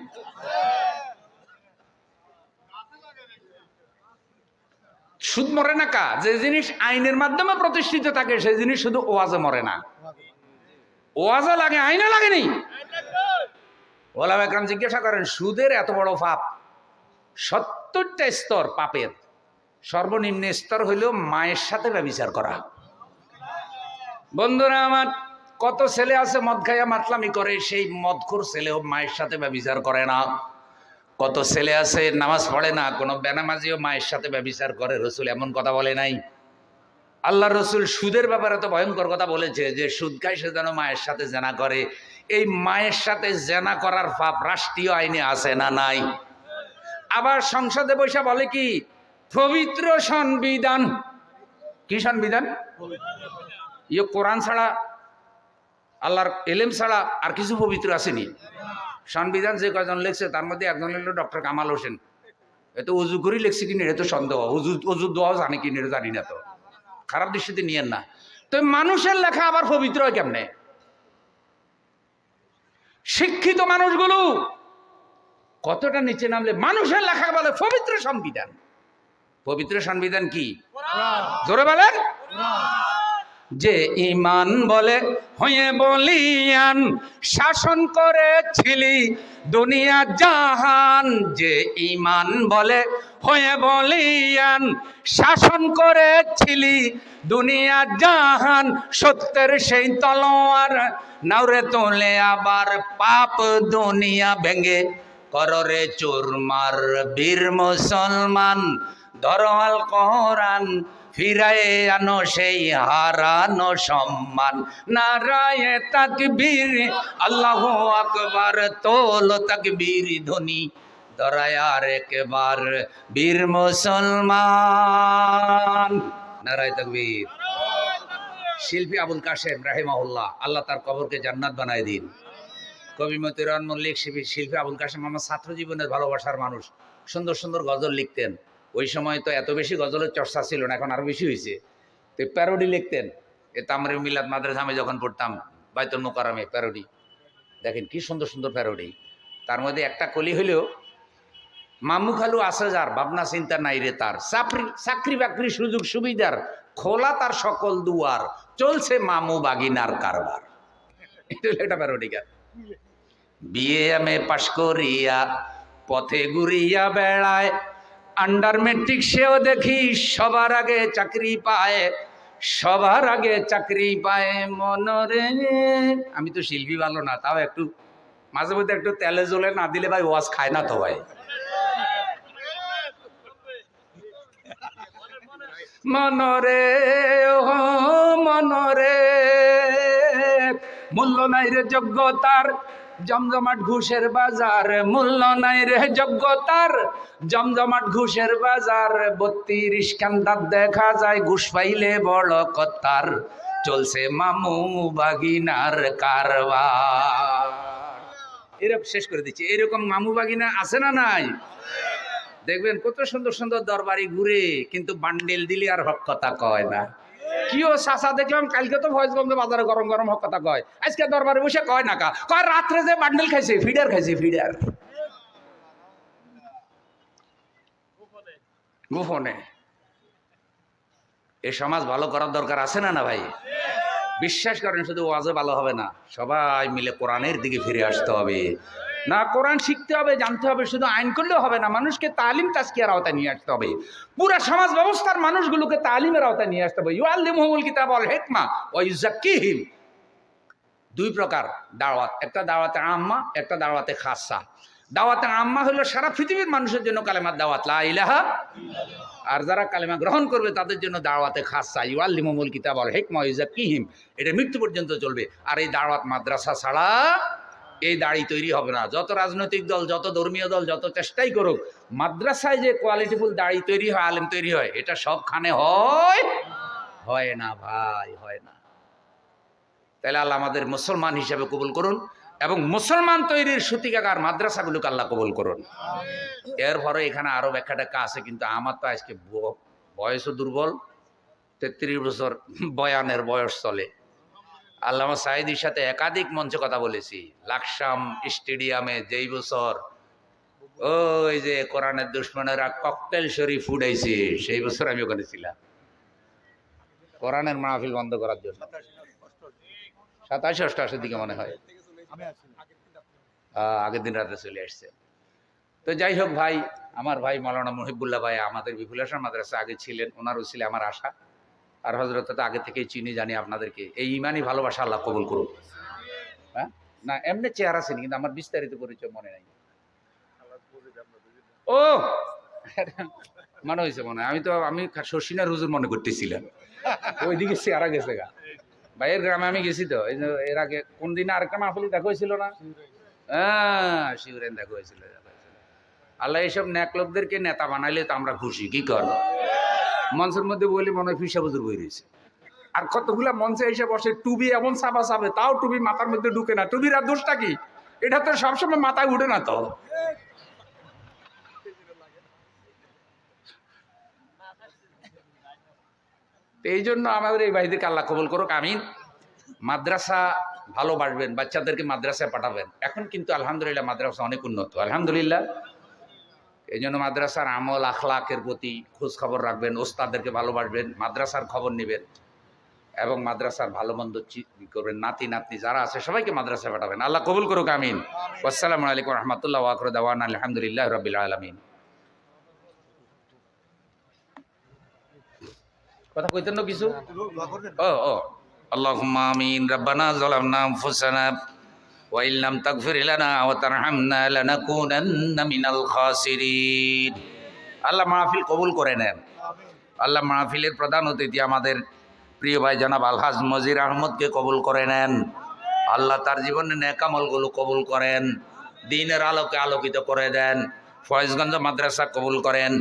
সুদ মরে না কা? যে জিনিস আইনের মাধ্যমে প্রতিষ্ঠিত থাকে সেই জিনিস শুধু ওয়াজে মরে না। ওয়াজে লাগে, আইনে লাগেনি। ওলামা একরাম জিজ্ঞাসা করেন সুদের এত বড় পাপ, 70টা স্তর পাপের। সর্বনিম্ন স্তর হইল মায়ের সাথে ব্যভিচার করা। বন্ধুরা আমার, কত ছেলে আছে মদ খাইয়া মাতলামি করে, সেই মদখোর ছেলেও মায়ের সাথে ব্যভিচার করে না। কত ছেলে আছে নামাজ পড়ে না, কোনো বেনামাজিও মায়ের সাথে ব্যভিচার করে। রসুল এমন কথা বলে নাই? আল্লাহ রসুল সুদের ব্যাপারে তো ভয়ঙ্কর কথা বলেছে যে সুদ খায় সে যেন মায়ের সাথে জেনা করে। এই মায়ের সাথে জেনা করার পাপ রাষ্ট্রীয় আইনে আছে না নাই? আবার সংসদে বৈশা বলে কি পবিত্র সংবিধান। কি সংবিধান? ইয়ে কোরআন ছাড়া, আল্লাহর এলেম ছাড়া আর কিছু পবিত্র আসেনি। সংবিধান যে কয়জন লিখছে তার মধ্যে একজন হলো ডক্টর কামাল হোসেন। এত উজু করেই লিখছে কিনা এ তো সন্দেহ। উজু দোয়াও জানে কিনা জানি না, তো খারাপ দৃষ্টিতে নিয়েন না। তো মানুষের লেখা আবার পবিত্র হয় কেমনে? শিক্ষিত মানুষগুলো কতটা নিচে নামলে মানুষের লেখা বলে পবিত্র সংবিধান। পবিত্র সংবিধান কি? জোরে বলেন। যে ঈমান বলে হয়ে বলিয়ান শাসন করেছিলি দুনিয়া জাহান। যে ঈমান বলে হয়ে বলিয়ান শাসন করেছিলি দুনিয়া জাহান। সত্যের সেই তলোয়ার নাওরে তোলে আবার পাপ দুনিয়া ভেঙে কররে চুরমার। বীর মুসলমান ধরওয়াল কোরআন ফিরায়ে আনো সেই হারানো সম্মান। নারায়ে তাকবীর আল্লাহু আকবার, তোল তাকবীর ধ্বনি ধরায় আর একবার বীর মুসলমান। নারায়ে তাকবীর। শিল্পী আবুল কাশেম রাহিমাহুল্লাহ, আল্লাহ তার কবরকে জান্নাত বানায় দিন। কবি মতিউর মল্লিক, শিল্পী আবুল কাশেম আমার ছাত্র জীবনের ভালোবাসার মানুষ। সুন্দর সুন্দর গজল লিখতেন। ওই সময় তো এত বেশি গজলের চর্চা ছিল না, এখন আরো বেশি হয়েছে। তো প্যারোডি লিখতেন। এ তামরিম মিলাদ মাদ্রাসা আমি যখন পড়তাম বাইতুল মোকাররমে প্যারোডি, দেখেন কি সুন্দর সুন্দর প্যারোডি। তার মধ্যে একটা কলি হইলেও মামু খালু আছে যার ভাবনা চিন্তা নাই রে তার, চাকরি বাকরি সুযোগ সুবিধার খোলা তার সকল দুয়ার, চলছে মামু বাগিনার কারবার। এটা হলো একটা প্যারোডি গান। বিয়ে আমি পাশ করিয়া পথে ঘুরিয়া বেড়ায়, আন্ডার মেট্রিক সেও দেখি সবার আগে চাকরি পায়, সবার আগে চাকরি পায় মনরে। আমি তো শিল্পী ভালো না, তাও একটু মাঝে মধ্যে একটু তেলে জলে না দিলে ভাই ওয়াজ খায় না তো ভাই। মনরে ও মনরে, মূল্য নাই রে যোগ্যতার জমজমাট ঘুষের বাজার, মূল্য নাই রে যোগ্যতার। জমজমাট ঘুষের বাজার, 32 কান্দার দেখা যায়, ঘুষ পাইলে বড় কতার। চলছে মামু বাগিনার কারবার। এরকম শেষ করে দিচ্ছি। এরকম মামু বাগিনা আছে না নাই? দেখবেন কত সুন্দর সুন্দর দরবারি ঘুরে, কিন্তু বান্ডেল দিলে আর হক কথা কয় না। কিও চাচা দেখলাম কালকে তো ফয়েজগঞ্জ বাজারে গরম গরম হক কথা কয়, আজকে দরবারে বসে কয় না কা, কয় রাত্রে যে বান্ডেল খাইছে, ফিডার খাইছে, ফিডার গোপনে। এই সমাজ ভালো করার দরকার আছে না না ভাই? বিশ্বাস করেন, শুধু ওয়াজে ভালো হবে না, সবাই মিলে কোরআনের দিকে ফিরে আসতে হবে। না, কোরআন শিখতে হবে, জানতে হবে। শুধু আইন করলেও হবে না, মানুষকে তালিম তাজকিয়ার আওতায় নিয়ে আসতে হবে। পুরা সমাজ ব্যবস্থার মানুষগুলোকে তালিমের আওতায় নিয়ে আসতে হবে। ইউআল্লিমুহুমুল কিতাব ওয়াল হিকমা ওয়া ইউযাক্কিহিম। দুই প্রকার দাওয়াত, একটা দাওয়াতে আম্মা, একটা দাওয়াতে খাসা। দাওয়াতে আম্মা হলো সারা পৃথিবীর মানুষের জন্য কালেমার দাওয়াত, লা ইলাহা। আর যারা কালেমা গ্রহণ করবে তাদের জন্য দাওয়াতে খাসা, ইউআল্লিমুহুমুল কিতাব ওয়াল হিকমা ওয়া ইউযাক্কিহিম। এটা মৃত্যু পর্যন্ত চলবে। আর এই দাওয়াত মাদ্রাসা ছাড়া এই দাড়ি তৈরি হবে না। যত রাজনৈতিক দল, যত ধর্মীয় দল যত চেষ্টাই করুক, মাদ্রাসায় যে কোয়ালিটিফুল দাড়ি তৈরি হয়, আলেম তৈরি হয়, এটা সবখানে হয় না ভাই, হয় না। তাহলে আল্লাহ আমাদের মুসলমান হিসেবে কবুল করুন, এবং মুসলমান তৈরির সূতিকাগার মাদ্রাসাগুলোকে আল্লাহ কবুল করুন। এরপরে এখানে আরো ব্যাখ্যা টাখ্যা আছে, কিন্তু আমার তো আজকে বয়সও দুর্বল, 33 বছর বয়ানের বয়স চলে। আল্লামা সাঈদীর সাথে একাধিক মঞ্চে কথা বলেছি। লাকসাম স্টেডিয়ামে যেই বছর ওই যে কোরআনের দুশ্মনেরা ককটেল শরীফ উড়াইছে, সেই বছর আমি ওখানে ছিলাম কোরআনের মাহফিল বন্ধ করার জন্য। 27-28 দিকে মনে হয়, আগের দিন রাতে চলে আসছে। তো যাই হোক ভাই, আমার ভাই মাওলানা মুহিবুল্লাহ ভাই আমাদের বিপুলেশ্বর মাদ্রাসা আগে ছিলেন, ওনার ছিল আমার আশা। আর হজরত তো আগে থেকেই চিনি, জানি আপনাদেরকে। এই ইমানই ভালোবাসা আল্লাহ কবুল করুন। হ্যাঁ, না এমনি চেহারা ছিনি, কিন্তু আমার বিস্তারিত পরিচয় মনে নাই। ও মনে হয়েছে, মনে হয় আমি শশিনার হুজুর মনে করতেছিলাম, ওইদিকে চেহারা গেছে গা। ভাইয়ের গ্রামে আমি গেছি তো, এই যে এর আগে কোন দিন আরেকটা মাহফিলি দেখা হয়েছিল না? হ্যাঁ, শিউরেন দেখা হয়েছিল। আল্লাহ এইসব ন্যাক লোকদেরকে নেতা বানাইলে তো আমরা খুশি। কি কর মঞ্চের মধ্যে বলি মনে হয় ফিসা বুজুর বই রয়েছে, আর কতগুলা মঞ্চে এসে বসে, টুবি এমন চাপা চাপে, তাও টুবি মাথার মধ্যে ঢুকে না। টুবির আর দোষটা কি? এটা তো সবসময় মাথায় উঠে না তো। এই জন্য আমাদের এই ভাইদেরকে আল্লাহ কবুল করুক, আমিন। মাদ্রাসা ভালোবাসবেন, বাচ্চাদেরকে মাদ্রাসায় পাঠাবেন। এখন কিন্তু আলহামদুলিল্লাহ মাদ্রাসা অনেক উন্নত, আলহামদুলিল্লাহ। এই জন্য মাদ্রাসার আমল আখলাকের প্রতি খোঁজ খবর রাখবেন, ওস্তাদদেরকে ভালোবাসবেন, মাদ্রাসার খবর নেবেন, এবং মাদ্রাসার ভালো মন্দ করবেন। নাতি নাতনি যারা আছে সবাইকে মাদ্রাসায় পাঠাবেন। আল্লাহ কবুল করুক, আমিন। আসসালামু আলাইকুম রহমতুল্লাহ, আখির দাওয়ানা আলহামদুলিল্লাহ রাব্বিল আলামিন। কথা কইতেন না কিছু? ও আল্লাহুম্মা আমিন। রাব্বানা যালামনা আনফুসানা ওয়া ইল্লাম তাগফির লানা ওয়া তারহামনা লানাকুনান্না মিনাল খাসিরিন। আল্লাহ মাহফিল কবুল করে নেন। আল্লাহ মাহফিলের প্রধান অতিথি আমাদের প্রিয় ভাই জনাব আলহাজ মজির আহমদকে কবুল করে নেন। আল্লাহ তার জীবনে নেক আমলগুলো কবুল করেন, দ্বীনের আলোকে আলোকিত করে দেন। ফয়েজগঞ্জ মাদ্রাসা কবুল করেন।